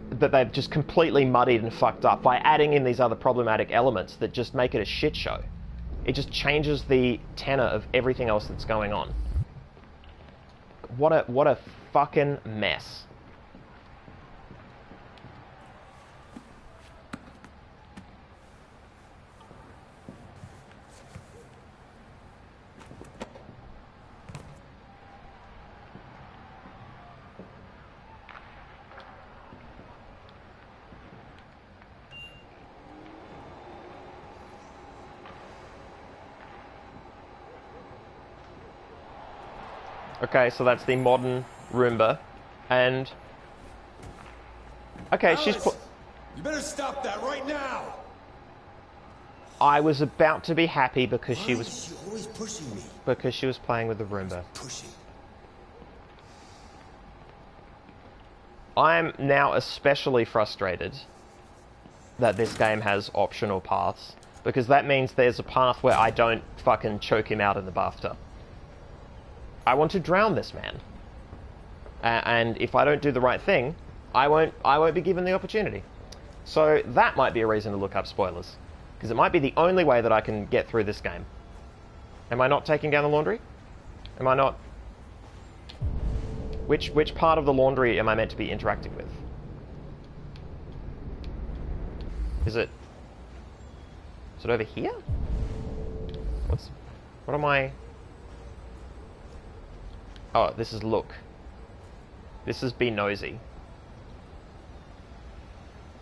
that they've just completely muddied and fucked up by adding in these other problematic elements that just make it a shit show. It just changes the tenor of everything else that's going on. What a fucking mess. Okay, so that's the modern Roomba, and okay, Alice, you better stop that right now. I was about to be happy because Why is she always pushing me? because she was playing with the Roomba. Pushing. I'm now especially frustrated that this game has optional paths, because that means there's a path where I don't fucking choke him out in the bathtub. I want to drown this man. And if I don't do the right thing, I won't be given the opportunity. So that might be a reason to look up spoilers. Because it might be the only way that I can get through this game. Am I not taking down the laundry? Am I not... Which part of the laundry am I meant to be interacting with? Is it over here? What am I... Oh, this is look. This is be nosy.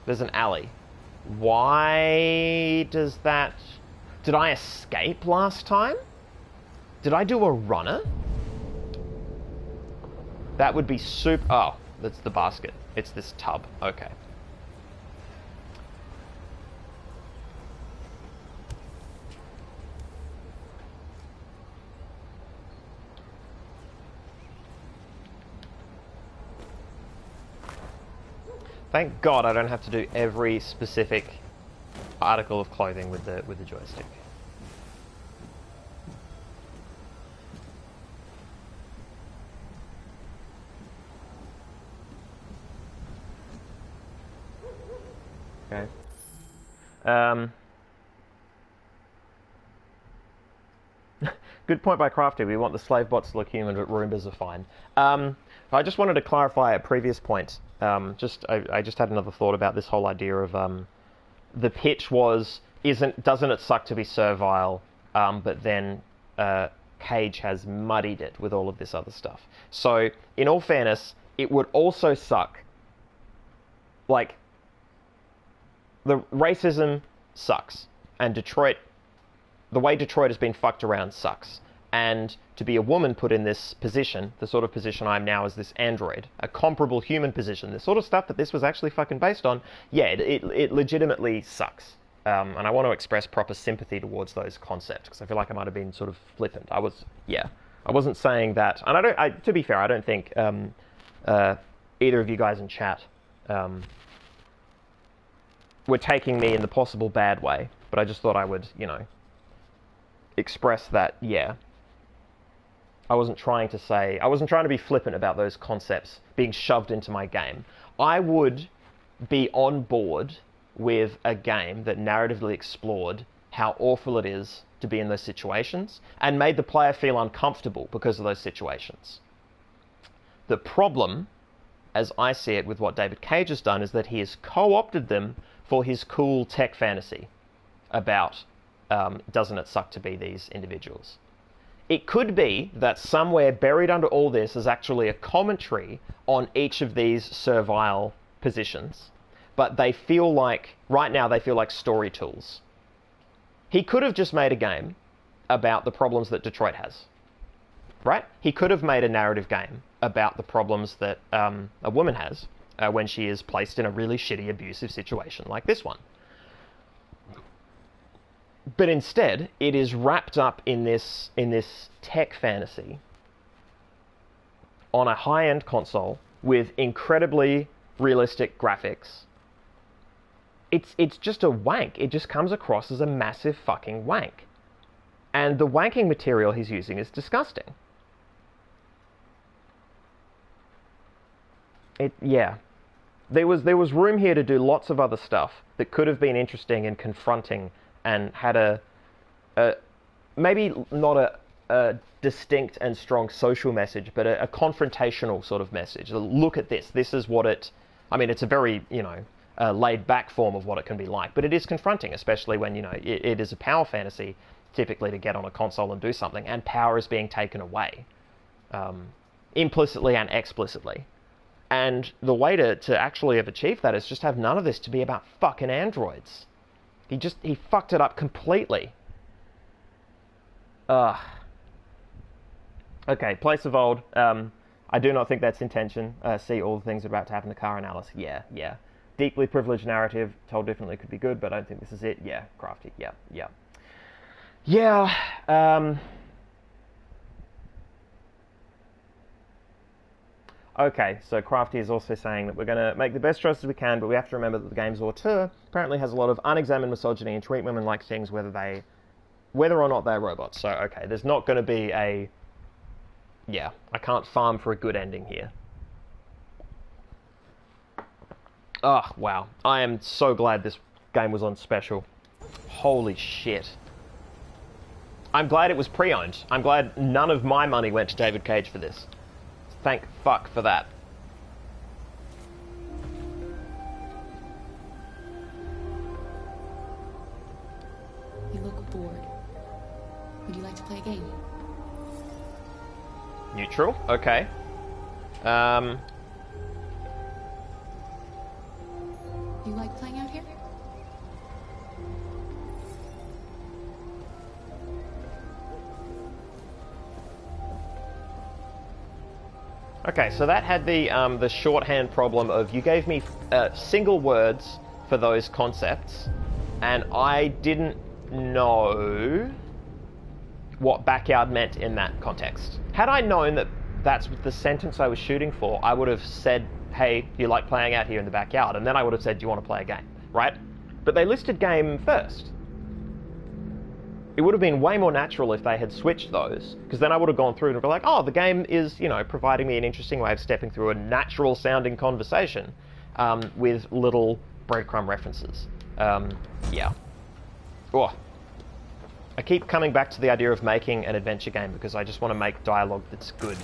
There's an alley. Why does that... Did I escape last time? Did I do a runner? That would be super... Oh, that's the basket. It's this tub. Okay. Thank God I don't have to do every specific article of clothing with the joystick. Okay. Good point by Crafty. We want the slave bots to look human, but Roombas are fine. I just wanted to clarify a previous point. I just had another thought about this whole idea of the pitch was doesn't it suck to be servile, but then Cage has muddied it with all of this other stuff. So in all fairness, it would also suck. Like, the racism sucks, and the way Detroit has been fucked around sucks. And to be a woman put in this position, the sort of position I'm now as this android, a comparable human position, the sort of stuff that this was actually fucking based on, yeah, it legitimately sucks. And I want to express proper sympathy towards those concepts, because I feel like I might have been sort of flippant. I wasn't saying that, and to be fair, I don't think either of you guys in chat were taking me in the possible bad way, but I just thought I would, express that, yeah. I wasn't trying to be flippant about those concepts being shoved into my game. I would be on board with a game that narratively explored how awful it is to be in those situations and made the player feel uncomfortable because of those situations. The problem, as I see it with what David Cage has done, is that he has co-opted them for his cool tech fantasy about doesn't it suck to be these individuals. It could be that somewhere buried under all this is actually a commentary on each of these servile positions, but they feel like, right now they feel like story tools. He could have just made a game about the problems that Detroit has, right? He could have made a narrative game about the problems that a woman has when she is placed in a really shitty, abusive situation like this one. But instead, it is wrapped up in this tech fantasy on a high-end console with incredibly realistic graphics. It's just a wank. It just comes across as a massive fucking wank. And the wanking material he's using is disgusting. Yeah. There was room here to do lots of other stuff that could have been interesting and confronting and had a maybe not a distinct and strong social message, but a confrontational sort of message. Look at this. This is what it... I mean, it's a very, laid-back form of what it can be like, but it is confronting, especially when, it is a power fantasy, typically, to get on a console and do something, and power is being taken away, implicitly and explicitly. And the way to actually have achieved that is just have none of this to be about fucking androids. He fucked it up completely. Okay, Place of Old. I do not think that's intention. See all the things that are about to happen to Kara and Alice. Yeah. Deeply privileged narrative, told differently could be good, but I don't think this is it. Yeah, crafty. Yeah. Okay, so Crafty is also saying that we're going to make the best choices we can, but we have to remember that the game's auteur apparently has a lot of unexamined misogyny and treat women like things whether or not they're robots. So, okay, there's not going to be a... Yeah, I can't farm for a good ending here. Oh, wow. I am so glad this game was on special. Holy shit. I'm glad it was pre-owned. I'm glad none of my money went to David Cage for this. Thank fuck for that. You look bored. Would you like to play a game? Neutral? Okay. You like playing out here? Okay, so that had the shorthand problem of you gave me single words for those concepts, and I didn't know what backyard meant in that context. Had I known that that's the sentence I was shooting for, I would have said, hey, do you like playing out here in the backyard? And then I would have said, do you want to play a game, right? But they listed game first. It would have been way more natural if they had switched those, because then I would have gone through and be like, oh, the game is, you know, providing me an interesting way of stepping through a natural sounding conversation with little breadcrumb references. Yeah. Oh. I keep coming back to the idea of making an adventure game because I just want to make dialogue that's good.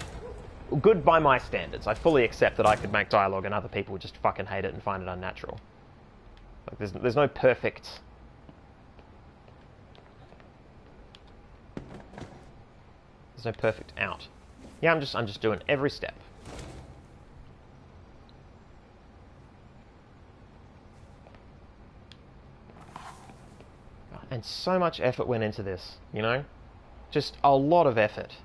Good by my standards. I fully accept that I could make dialogue and other people would just fucking hate it and find it unnatural. Like, there's no perfect... There's no perfect out. Yeah, I'm just doing every step. And so much effort went into this, you know? Just a lot of effort.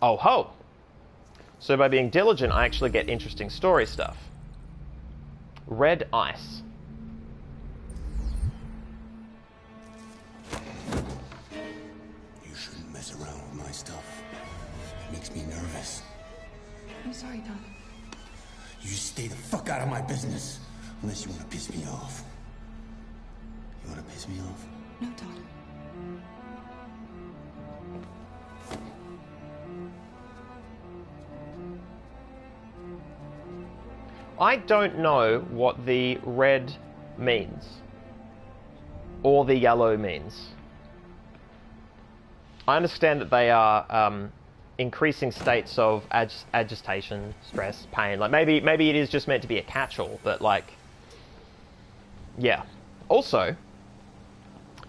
Oh ho! So by being diligent, I actually get interesting story stuff. Red ice. You shouldn't mess around with my stuff. It makes me nervous. I'm sorry, Don. You just stay the fuck out of my business. Unless you want to piss me off. You want to piss me off? No, Don. I don't know what the red means. Or the yellow means. I understand that they are increasing states of agitation, stress, pain. Like maybe it is just meant to be a catch-all, but like... Yeah. Also,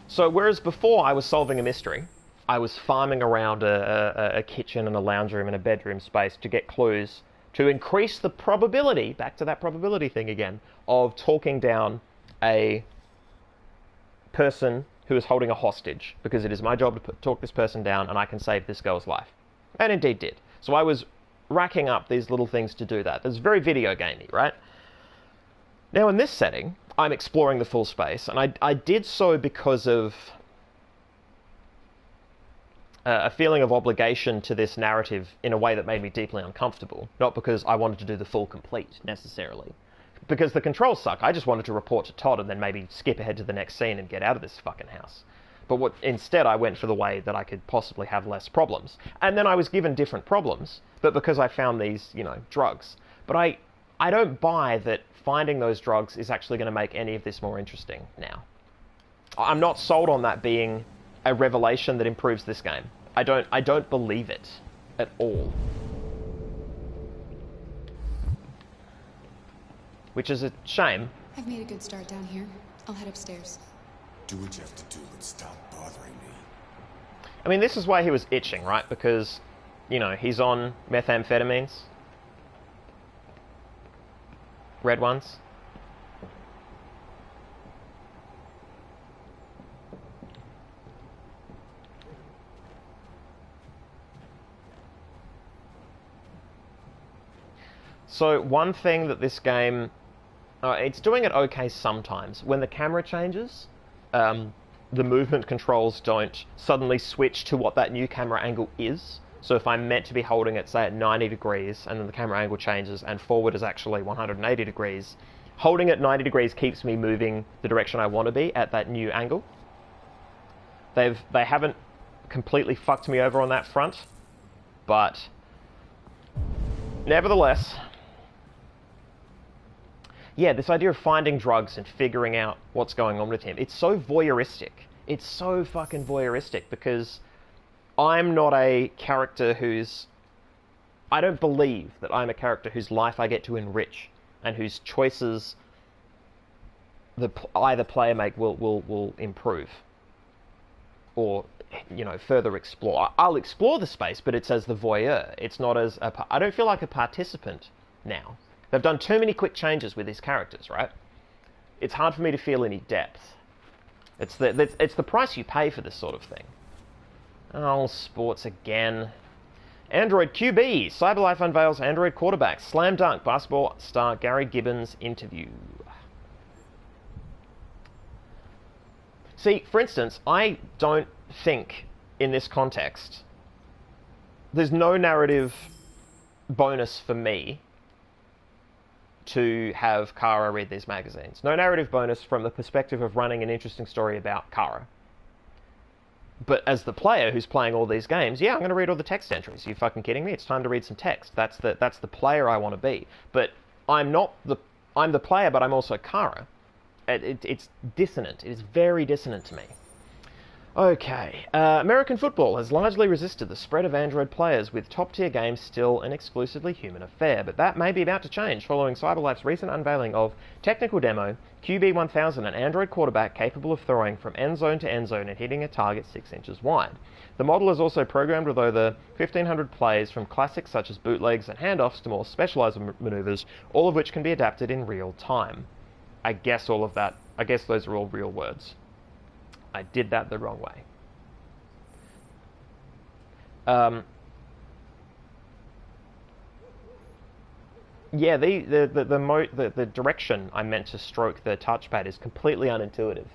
so whereas before I was solving a mystery, I was farming around a kitchen and a lounge room and a bedroom space to get clues to increase the probability, back to that probability thing again, of talking down a person who is holding a hostage, because it is my job to talk this person down and I can save this girl's life. And indeed did. So I was racking up these little things to do that. It's very video gamey, right? Now in this setting, I'm exploring the full space, and I did so because of a feeling of obligation to this narrative in a way that made me deeply uncomfortable, not because I wanted to do the full complete, necessarily. Because the controls suck. I just wanted to report to Todd and then maybe skip ahead to the next scene and get out of this fucking house. But instead I went for the way that I could possibly have less problems. And then I was given different problems, but because I found these, you know, drugs. But I don't buy that finding those drugs is actually going to make any of this more interesting now. I'm not sold on that being a revelation that improves this game. I don't believe it at all. Which is a shame. I've made a good start down here. I'll head upstairs. Do what you have to do and stop bothering me. I mean, this is why he was itching, right? Because, you know, he's on methamphetamines. Red ones. So one thing that this game, it's doing it okay sometimes. When the camera changes, the movement controls don't suddenly switch to what that new camera angle is. So if I'm meant to be holding it, say, at 90 degrees, and then the camera angle changes, and forward is actually 180 degrees, holding it 90 degrees keeps me moving the direction I want to be at that new angle. They haven't completely fucked me over on that front, but nevertheless... yeah, this idea of finding drugs and figuring out what's going on with him, it's so voyeuristic. It's so fucking voyeuristic because I'm not a character who's... I don't believe that I'm a character whose life I get to enrich and whose choices I, the player, make will improve or, you know, further explore. I'll explore the space, but it's as the voyeur. It's not as I don't feel like a participant now. They've done too many quick changes with these characters, right? It's hard for me to feel any depth. It's the price you pay for this sort of thing. Oh, sports again. Android QB. CyberLife unveils Android quarterback. Slam dunk. Basketball star Gary Gibbons interview. See, for instance, I don't think in this context there's no narrative bonus for me to have Kara read these magazines. No narrative bonus from the perspective of running an interesting story about Kara. But as the player who's playing all these games, yeah, I'm going to read all the text entries. Are you fucking kidding me? It's time to read some text. That's the player I want to be. But I'm the player, but I'm also Kara. It's dissonant. It is very dissonant to me. Okay. American football has largely resisted the spread of Android players, with top-tier games still an exclusively human affair. But that may be about to change following CyberLife's recent unveiling of technical demo QB1000, an Android quarterback capable of throwing from end zone to end zone and hitting a target 6 inches wide. The model is also programmed with over 1,500 plays, from classics such as bootlegs and handoffs to more specialized maneuvers, all of which can be adapted in real time. I guess those are all real words. I did that the wrong way. Yeah, the direction I meant to stroke the touchpad is completely unintuitive.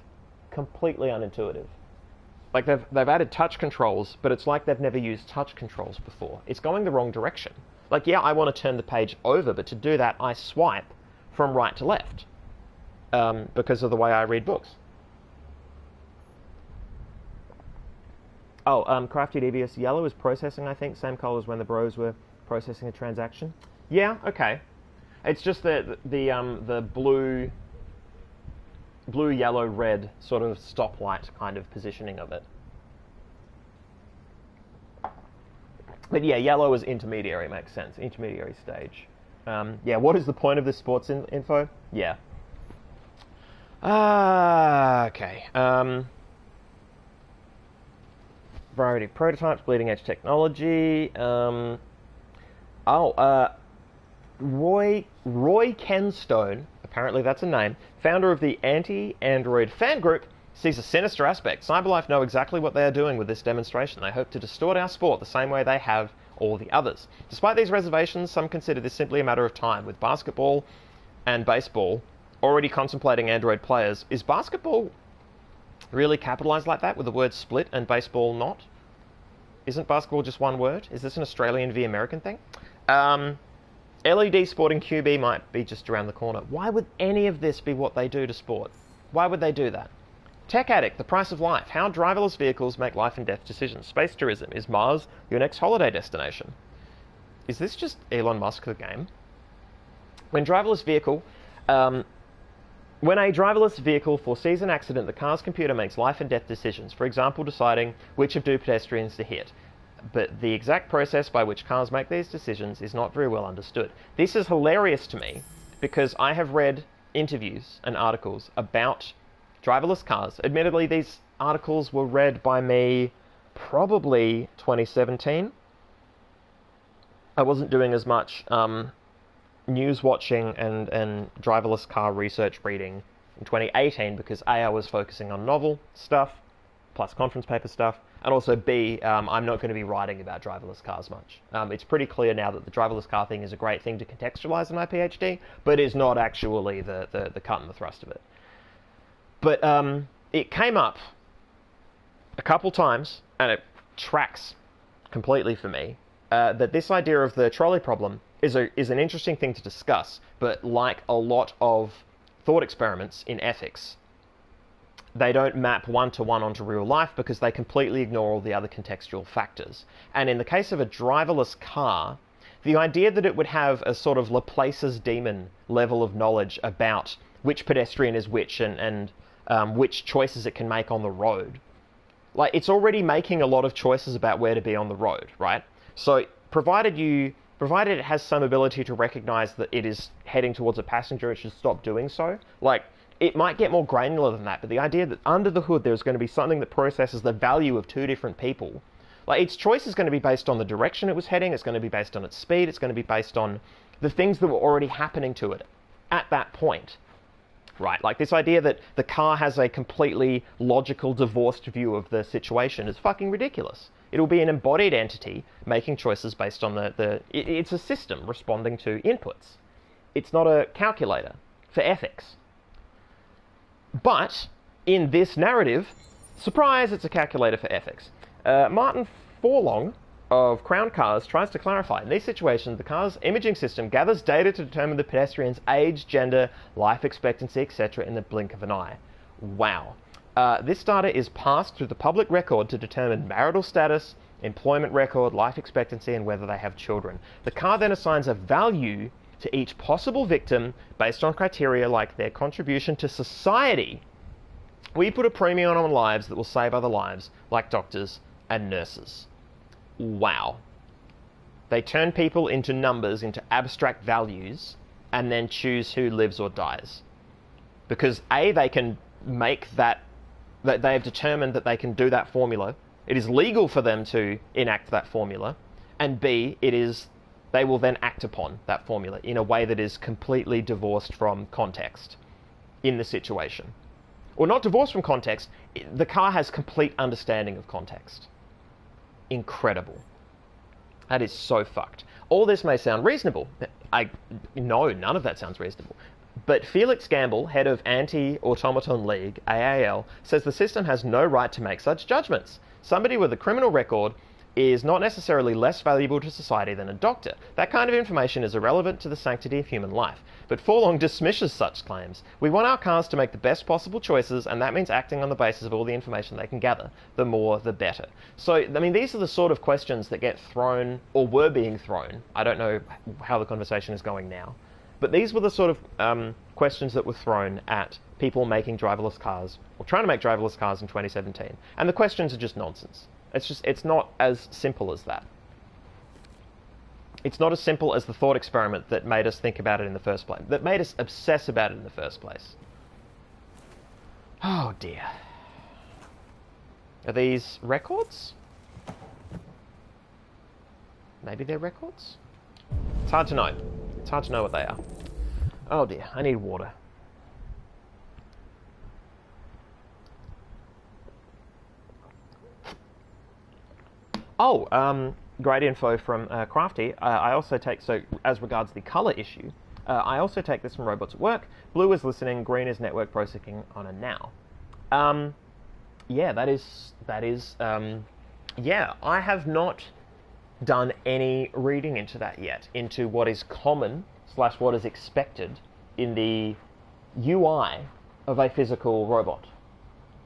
Completely unintuitive. Like they've added touch controls, but it's like they've never used touch controls before. It's going the wrong direction. Like, yeah, I want to turn the page over, but to do that, I swipe from right to left because of the way I read books. Oh, Crafty Devious. Yellow is processing, I think. Same color as when the bros were processing a transaction. Yeah, okay. It's just the blue, yellow, red sort of stoplight kind of positioning of it. But yeah, yellow is intermediary, makes sense. Intermediary stage. Yeah, what is the point of this sports info? Yeah. Okay. Variety of prototypes, bleeding edge technology. Roy Kenstone, apparently that's a name, founder of the Anti-Android fan group, sees a sinister aspect. CyberLife know exactly what they are doing with this demonstration. They hope to distort our sport the same way they have all the others. Despite these reservations, some consider this simply a matter of time. With basketball and baseball already contemplating Android players, is basketball really capitalized like that with the word split and baseball not? Isn't basketball just one word? Is this an Australian v American thing? LED sporting QB might be just around the corner. Why would any of this be what they do to sport? Why would they do that? Tech Addict, the price of life. How driverless vehicles make life and death decisions. Space tourism. Is Mars your next holiday destination? Is this just Elon Musk the game? When a driverless vehicle foresees an accident, the car's computer makes life and death decisions, for example, deciding which of two pedestrians to hit. But the exact process by which cars make these decisions is not very well understood. This is hilarious to me because I have read interviews and articles about driverless cars. Admittedly, these articles were read by me probably 2017. I wasn't doing as much news watching and driverless car research reading in 2018 because A, I was focusing on novel stuff plus conference paper stuff, and also B, I'm not going to be writing about driverless cars much. It's pretty clear now that the driverless car thing is a great thing to contextualize in my PhD, but is not actually the cut and the thrust of it. But it came up a couple times, and it tracks completely for me, that this idea of the trolley problem is an interesting thing to discuss, but like a lot of thought experiments in ethics, they don't map one-to-one onto real life because they completely ignore all the other contextual factors. And in the case of a driverless car, the idea that it would have a sort of Laplace's demon level of knowledge about which pedestrian is which and which choices it can make on the road. Like, it's already making a lot of choices about where to be on the road, right? So provided it has some ability to recognize that it is heading towards a passenger, it should stop doing so. Like, it might get more granular than that, but the idea that under the hood there's going to be something that processes the value of two different people, like, its choice is going to be based on the direction it was heading, it's going to be based on its speed, it's going to be based on the things that were already happening to it at that point, right? Like, this idea that the car has a completely logical, divorced view of the situation is fucking ridiculous. It'll be an embodied entity making choices based on it's a system responding to inputs. It's not a calculator for ethics. But in this narrative, surprise, it's a calculator for ethics. Martin Forlong of Crown Cars tries to clarify. In these situations, the car's imaging system gathers data to determine the pedestrian's age, gender, life expectancy, etc. in the blink of an eye. Wow. This data is passed through the public record to determine marital status, employment record, life expectancy, and whether they have children. The car then assigns a value to each possible victim based on criteria like their contribution to society. We put a premium on lives that will save other lives, like doctors and nurses. Wow. They turn people into numbers, into abstract values, and then choose who lives or dies. Because A, they can make that they have determined that they can do that formula. It is legal for them to enact that formula. And B, they will then act upon that formula in a way that is completely divorced from context in the situation. Or not divorced from context, the car has complete understanding of context. Incredible. That is so fucked. All this may sound reasonable. No, none of that sounds reasonable. But Felix Gamble, head of Anti-Automaton League, AAL, says the system has no right to make such judgments. Somebody with a criminal record is not necessarily less valuable to society than a doctor. That kind of information is irrelevant to the sanctity of human life. But Forlong dismisses such claims. We want our cars to make the best possible choices, and that means acting on the basis of all the information they can gather. The more, the better. So, I mean, these are the sort of questions that get thrown, or were being thrown. I don't know how the conversation is going now. But these were the sort of questions that were thrown at people making driverless cars, or trying to make driverless cars in 2017. And the questions are just nonsense. It's not as simple as that. It's not as simple as the thought experiment that made us think about it in the first place, that made us obsess about it in the first place. Oh dear. Are these records? Maybe they're records? It's hard to know. It's hard to know what they are. Oh dear, I need water. Oh, great info from Crafty. I also take, so as regards the colour issue, I also take this from Robots at Work. Blue is listening, green is network processing on a now. Yeah, that is, yeah, I have not done any reading into that yet, into what is common / what is expected in the UI of a physical robot.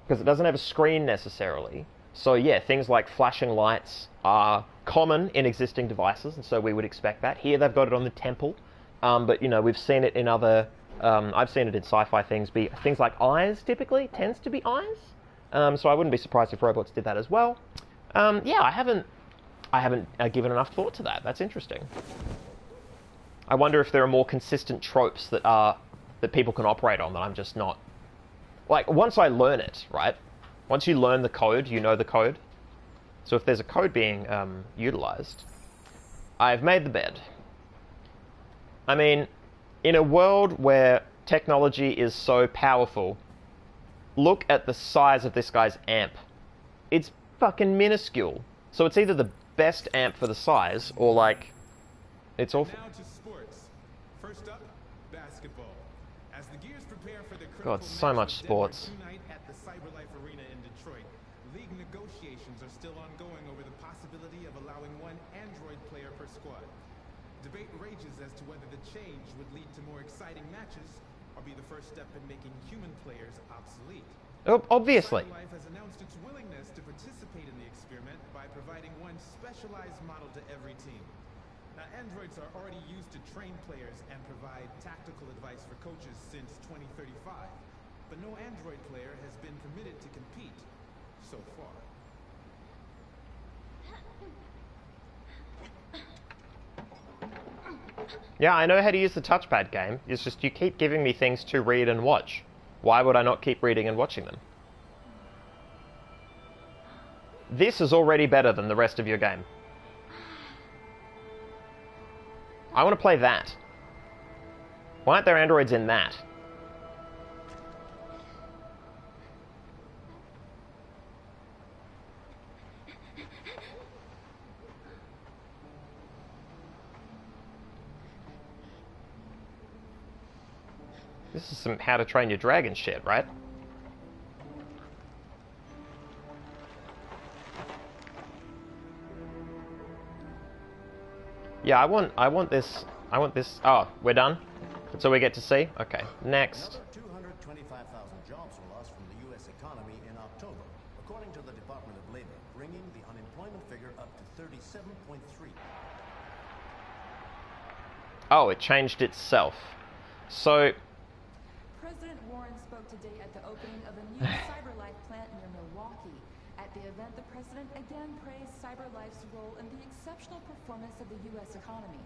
Because it doesn't have a screen necessarily. So yeah, things like flashing lights are common in existing devices, and so we would expect that. Here they've got it on the temple, but you know, we've seen it in other, I've seen it in sci-fi things, be things like eyes typically, tends to be eyes. So I wouldn't be surprised if robots did that as well. Yeah, I haven't given enough thought to that. That's interesting. I wonder if there are more consistent tropes that people can operate on that I'm just not... Like, once I learn it, right? Once you learn the code, you know the code. So if there's a code being utilized, I've made the bed. I mean, in a world where technology is so powerful, look at the size of this guy's amp. It's fucking minuscule. So it's either the best amp for the size, or like, it's awful. Now to sports. First up, basketball. As the Gears prepare for the God, so much sports. tonight at the CyberLife Arena in Detroit, league negotiations are still ongoing over the possibility of allowing one Android player per squad. Debate rages as to whether the change would lead to more exciting matches or be the first step in making human players obsolete. Obviously. CyberLife has announced its willingness to participate in the experiment by providing one specialized model to every team. Now, androids are already used to train players and provide tactical advice for coaches since 2035. But no android player has been permitted to compete so far. Yeah, I know how to use the touchpad game. It's just you keep giving me things to read and watch. Why would I not keep reading and watching them? This is already better than the rest of your game. I want to play that. Why aren't there androids in that? This is some How to Train Your Dragon shit, right? Yeah, I want this. Oh, we're done? That's all we get to see? Okay, next. 225,000 jobs were lost from the U.S. economy in October, according to the Department of Labor, bringing the unemployment figure up to 37.3. Oh, it changed itself. So... President Warren spoke today at the opening of a new CyberLife plant near Milwaukee. At the event, the president again praised CyberLife's role in the exceptional performance of the U.S. economy.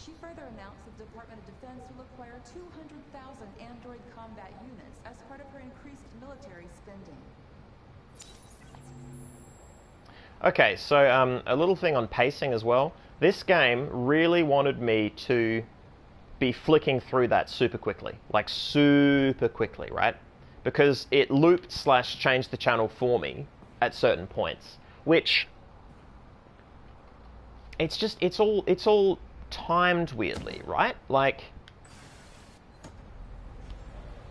She further announced that the Department of Defense will acquire 200,000 android combat units as part of her increased military spending. Okay, so a little thing on pacing as well. This game really wanted me to be flicking through that super quickly. Like, super quickly, right? Because it looped / changed the channel for me at certain points. Which... It's all timed weirdly, right? Like...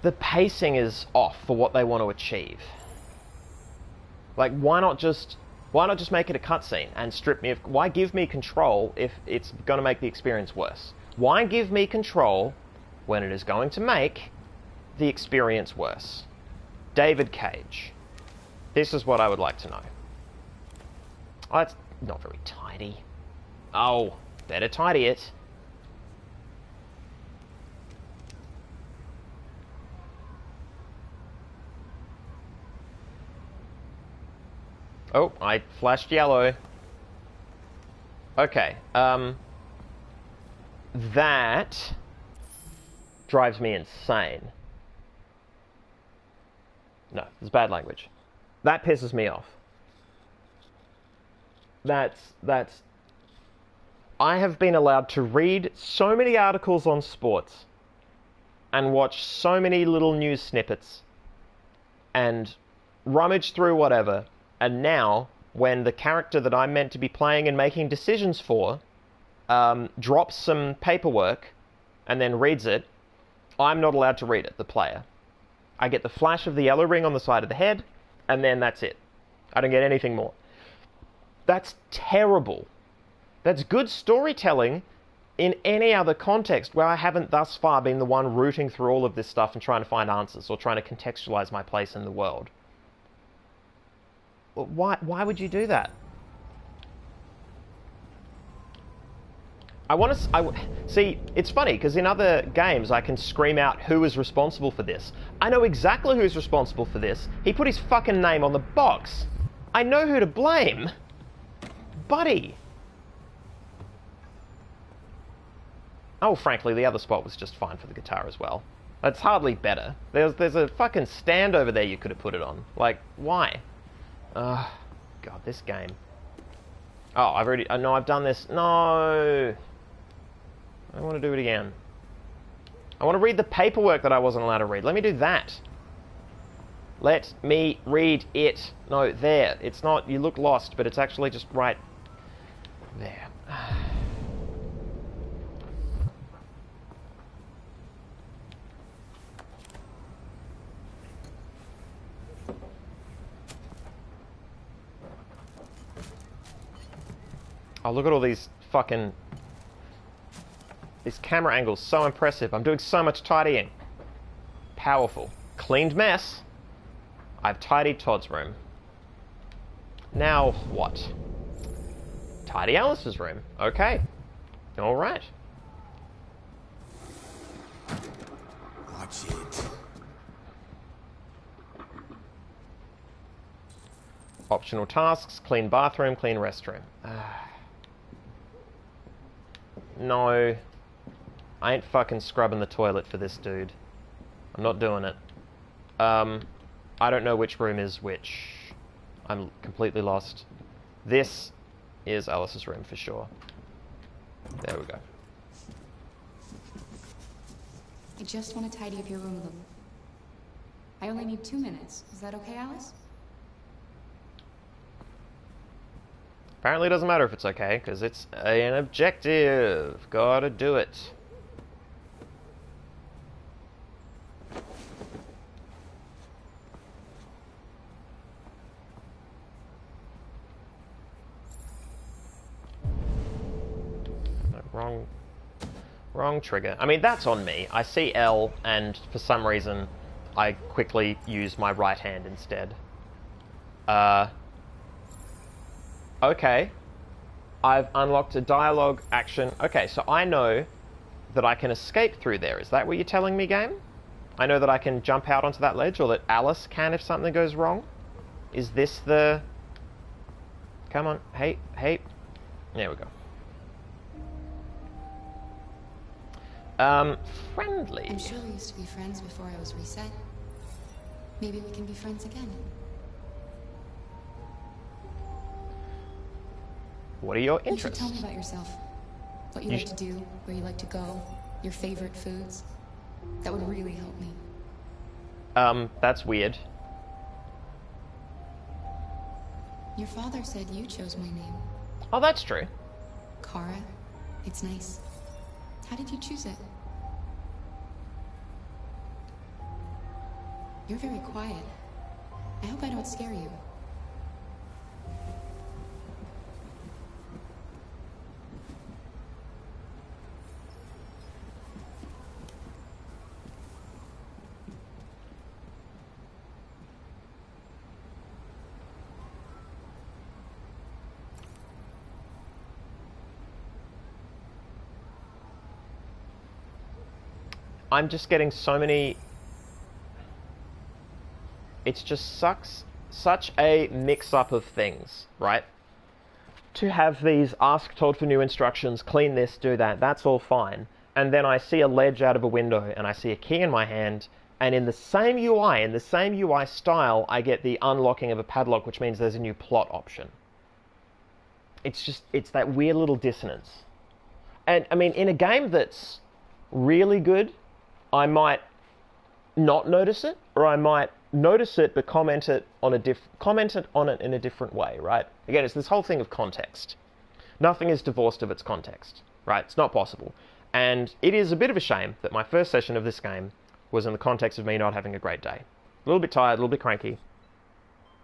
The pacing is off for what they want to achieve. Like, why not just make it a cutscene and strip me of... Why give me control if it's going to make the experience worse? Why give me control when it is going to make the experience worse? David Cage. This is what I would like to know. Oh, it's not very tidy. Oh, better tidy it. Oh, I flashed yellow. Okay, that drives me insane. No, it's bad language. That pisses me off. That's... I have been allowed to read so many articles on sports and watch so many little news snippets and rummage through whatever, and now, when the character that I'm meant to be playing and making decisions for drops some paperwork and then reads it, I'm not allowed to read it, the player. I get the flash of the yellow ring on the side of the head, and then that's it. I don't get anything more. That's terrible. That's good storytelling in any other context where I haven't thus far been the one rooting through all of this stuff and trying to find answers or trying to contextualize my place in the world. Why would you do that? See, it's funny, because in other games I can scream out who is responsible for this. I know exactly who's responsible for this. He put his fucking name on the box. I know who to blame. Buddy. Oh, frankly, the other spot was just fine for the guitar as well. That's hardly better. There's a fucking stand over there you could have put it on. Like, why? God, this game. Oh, I've done this. No. I want to do it again. I want to read the paperwork that I wasn't allowed to read. Let me do that. Let me read it. No, there. It's not, you look lost, but it's actually just right there. Oh, look at all these fucking... These camera angles, so impressive. I'm doing so much tidying. Powerful. Cleaned mess. I've tidied Todd's room. Now what? Tidy Alice's room. Okay. All right. Watch it. Optional tasks, clean bathroom, clean restroom. No. I ain't fucking scrubbing the toilet for this dude. I'm not doing it. I don't know which room is which. I'm completely lost. This is Alice's room for sure. There we go. I just want to tidy up your room a little. I only need 2 minutes. Is that okay, Alice? Apparently it doesn't matter if it's okay, because it's an objective. Gotta do it. No, wrong trigger. I mean, that's on me. I see L, and for some reason, I quickly use my right hand instead. Okay. I've unlocked a dialogue action. Okay, so I know that I can escape through there. Is that what you're telling me, game? I know that I can jump out onto that ledge, or that Alice can if something goes wrong? Is this the... Come on. Hey. There we go. Friendly. I'm sure we used to be friends before I was reset. Maybe we can be friends again. What are your You interests? should tell me about yourself. What you like to do, where you like to go, your favorite foods. That would really help me. That's weird. Your father said you chose my name. Oh, that's true. Kara. It's nice. How did you choose it? You're very quiet. I hope I don't scare you. I'm just getting so many... It's just such a mix-up of things, right? To have these ask told for new instructions, clean this, do that, that's all fine. And then I see a ledge out of a window and I see a key in my hand, and in the same UI style, I get the unlocking of a padlock, which means there's a new plot option. It's that weird little dissonance. And, I mean, in a game that's really good, I might not notice it, or I might notice it but comment on it in a different way, right? Again, it's this whole thing of context. Nothing is divorced of its context, right? It's not possible. And it is a bit of a shame that my first session of this game was in the context of me not having a great day. A little bit tired, a little bit cranky.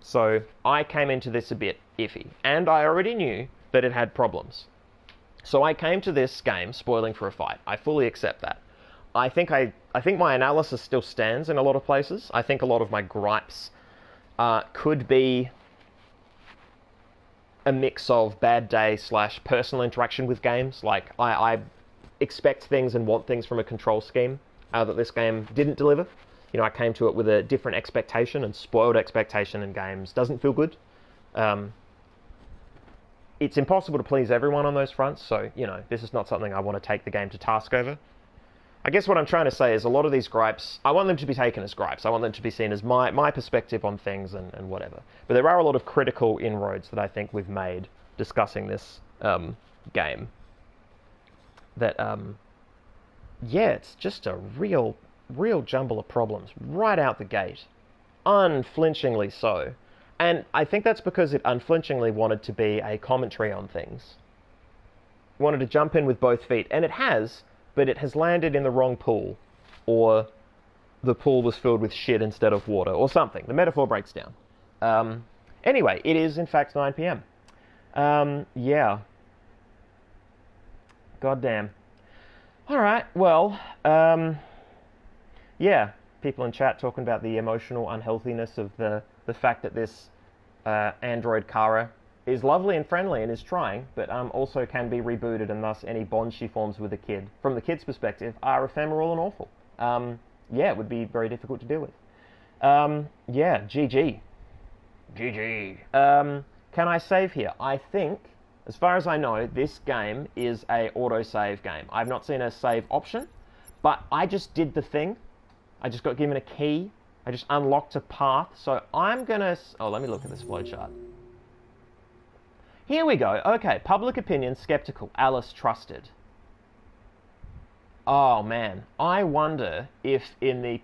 So I came into this a bit iffy, and I already knew that it had problems. So I came to this game spoiling for a fight. I fully accept that. I think my analysis still stands in a lot of places. I think a lot of my gripes could be a mix of bad day / personal interaction with games. Like, I expect things and want things from a control scheme that this game didn't deliver. You know, I came to it with a different expectation, and spoiled expectation in games doesn't feel good. It's impossible to please everyone on those fronts, so, you know, this is not something I want to take the game to task over. I guess what I'm trying to say is a lot of these gripes, I want them to be taken as gripes. I want them to be seen as my perspective on things and whatever. But there are a lot of critical inroads that I think we've made discussing this game. That, yeah, it's just a real jumble of problems right out the gate. Unflinchingly so. And I think that's because it unflinchingly wanted to be a commentary on things. It wanted to jump in with both feet, and it has, but it has landed in the wrong pool, or the pool was filled with shit instead of water, or something. The metaphor breaks down. Anyway, it is in fact 9 p.m. Yeah. Goddamn. Alright, well, yeah, people in chat talking about the emotional unhealthiness of the fact that this android Kara is lovely and friendly and is trying, but also can be rebooted, and thus any bonds she forms with a kid, from the kid's perspective, are ephemeral and awful. Yeah, it would be very difficult to deal with. Yeah, GG. GG. Can I save here? I think, as far as I know, this game is a autosave game. I've not seen a save option, but I just did the thing. I just got given a key. I just unlocked a path. So I'm gonna... Oh, let me look at this flowchart. Here we go. Okay, public opinion, skeptical. Alice trusted. Oh, man. I wonder if in the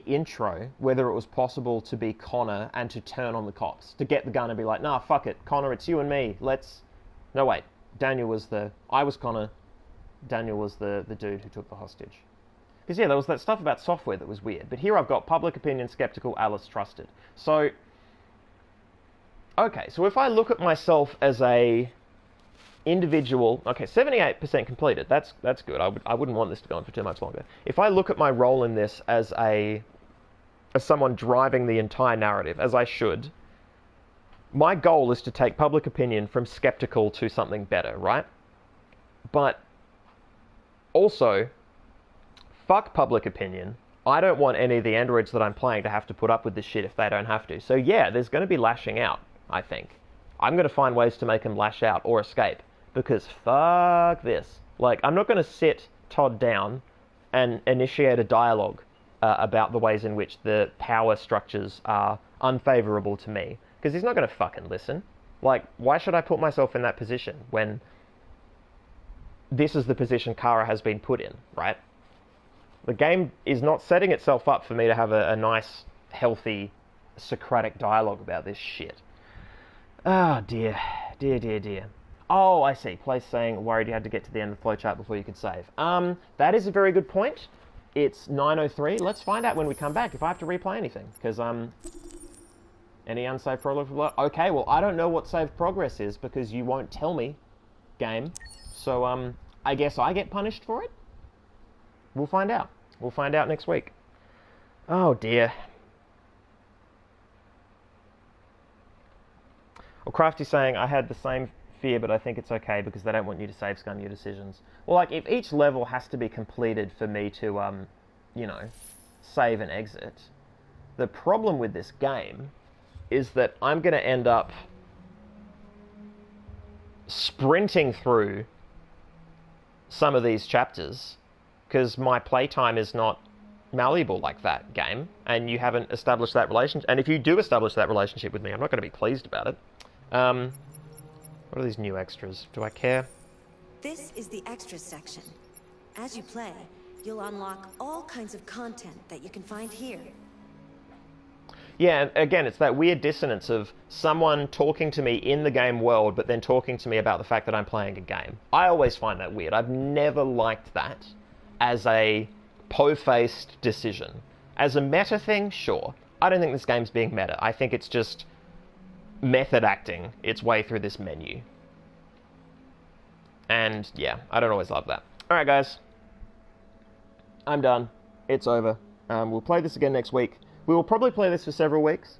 intro, whether it was possible to be Connor and to turn on the cops, to get the gun and be like, nah, fuck it, Connor, it's you and me, let's... No, wait, Daniel was the... I was Connor, Daniel was the dude who took the hostage. Because, yeah, there was that stuff about software that was weird, but here I've got public opinion, skeptical, Alice trusted. So, okay, so if I look at myself as a individual... Okay, 78% completed. That's good. I wouldn't want this to go on for too much longer. If I look at my role in this as someone driving the entire narrative, as I should, my goal is to take public opinion from skeptical to something better, right? But also, fuck public opinion. I don't want any of the androids that I'm playing to have to put up with this shit if they don't have to. So yeah, there's going to be lashing out, I think. I'm going to find ways to make them lash out or escape. Because fuck this. Like, I'm not going to sit Todd down and initiate a dialogue about the ways in which the power structures are unfavorable to me. Because he's not going to fucking listen. Like, why should I put myself in that position when this is the position Kara has been put in, right? The game is not setting itself up for me to have a nice, healthy, Socratic dialogue about this shit. Oh, dear. Dear, dear, dear. Oh, I see. Place saying, worried you had to get to the end of the flowchart before you could save. That is a very good point. It's 9:03. Let's find out when we come back if I have to replay anything. Because, any unsaved progress? Okay, well, I don't know what saved progress is because you won't tell me, game. So, I guess I get punished for it? We'll find out. We'll find out next week. Oh, dear. Well, Crafty's saying, I had the same fear, but I think it's okay because they don't want you to save scum your decisions. Well, like, if each level has to be completed for me to, you know, save and exit, the problem with this game is that I'm going to end up sprinting through some of these chapters because my playtime is not malleable like that, game, and you haven't established that relationship. And if you do establish that relationship with me, I'm not going to be pleased about it. What are these new extras? Do I care? This is the extras section. As you play, you'll unlock all kinds of content that you can find here. Yeah, and again, it's that weird dissonance of someone talking to me in the game world, but then talking to me about the fact that I'm playing a game. I always find that weird. I've never liked that as a po-faced decision. As a meta thing, sure. I don't think this game's being meta. I think it's just method acting its way through this menu. And yeah, I don't always love that. Alright guys, I'm done. It's over. We'll play this again next week. We will probably play this for several weeks,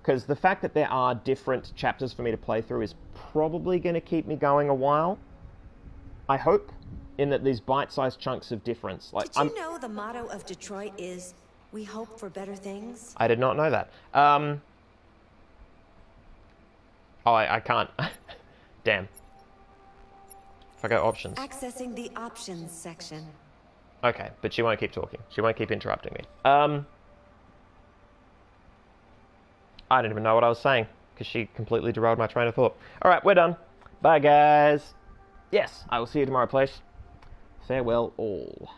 because the fact that there are different chapters for me to play through is probably going to keep me going a while. I hope, in that these bite-sized chunks of difference. Like, Did you know the motto of Detroit is, we hope for better things? I did not know that. Oh, I can't. Damn. If I go options. Accessing the options section. Okay, but she won't keep talking. She won't keep interrupting me. I don't even know what I was saying, because she completely derailed my train of thought. Alright, we're done. Bye, guys. Yes, I will see you tomorrow, please. Farewell all.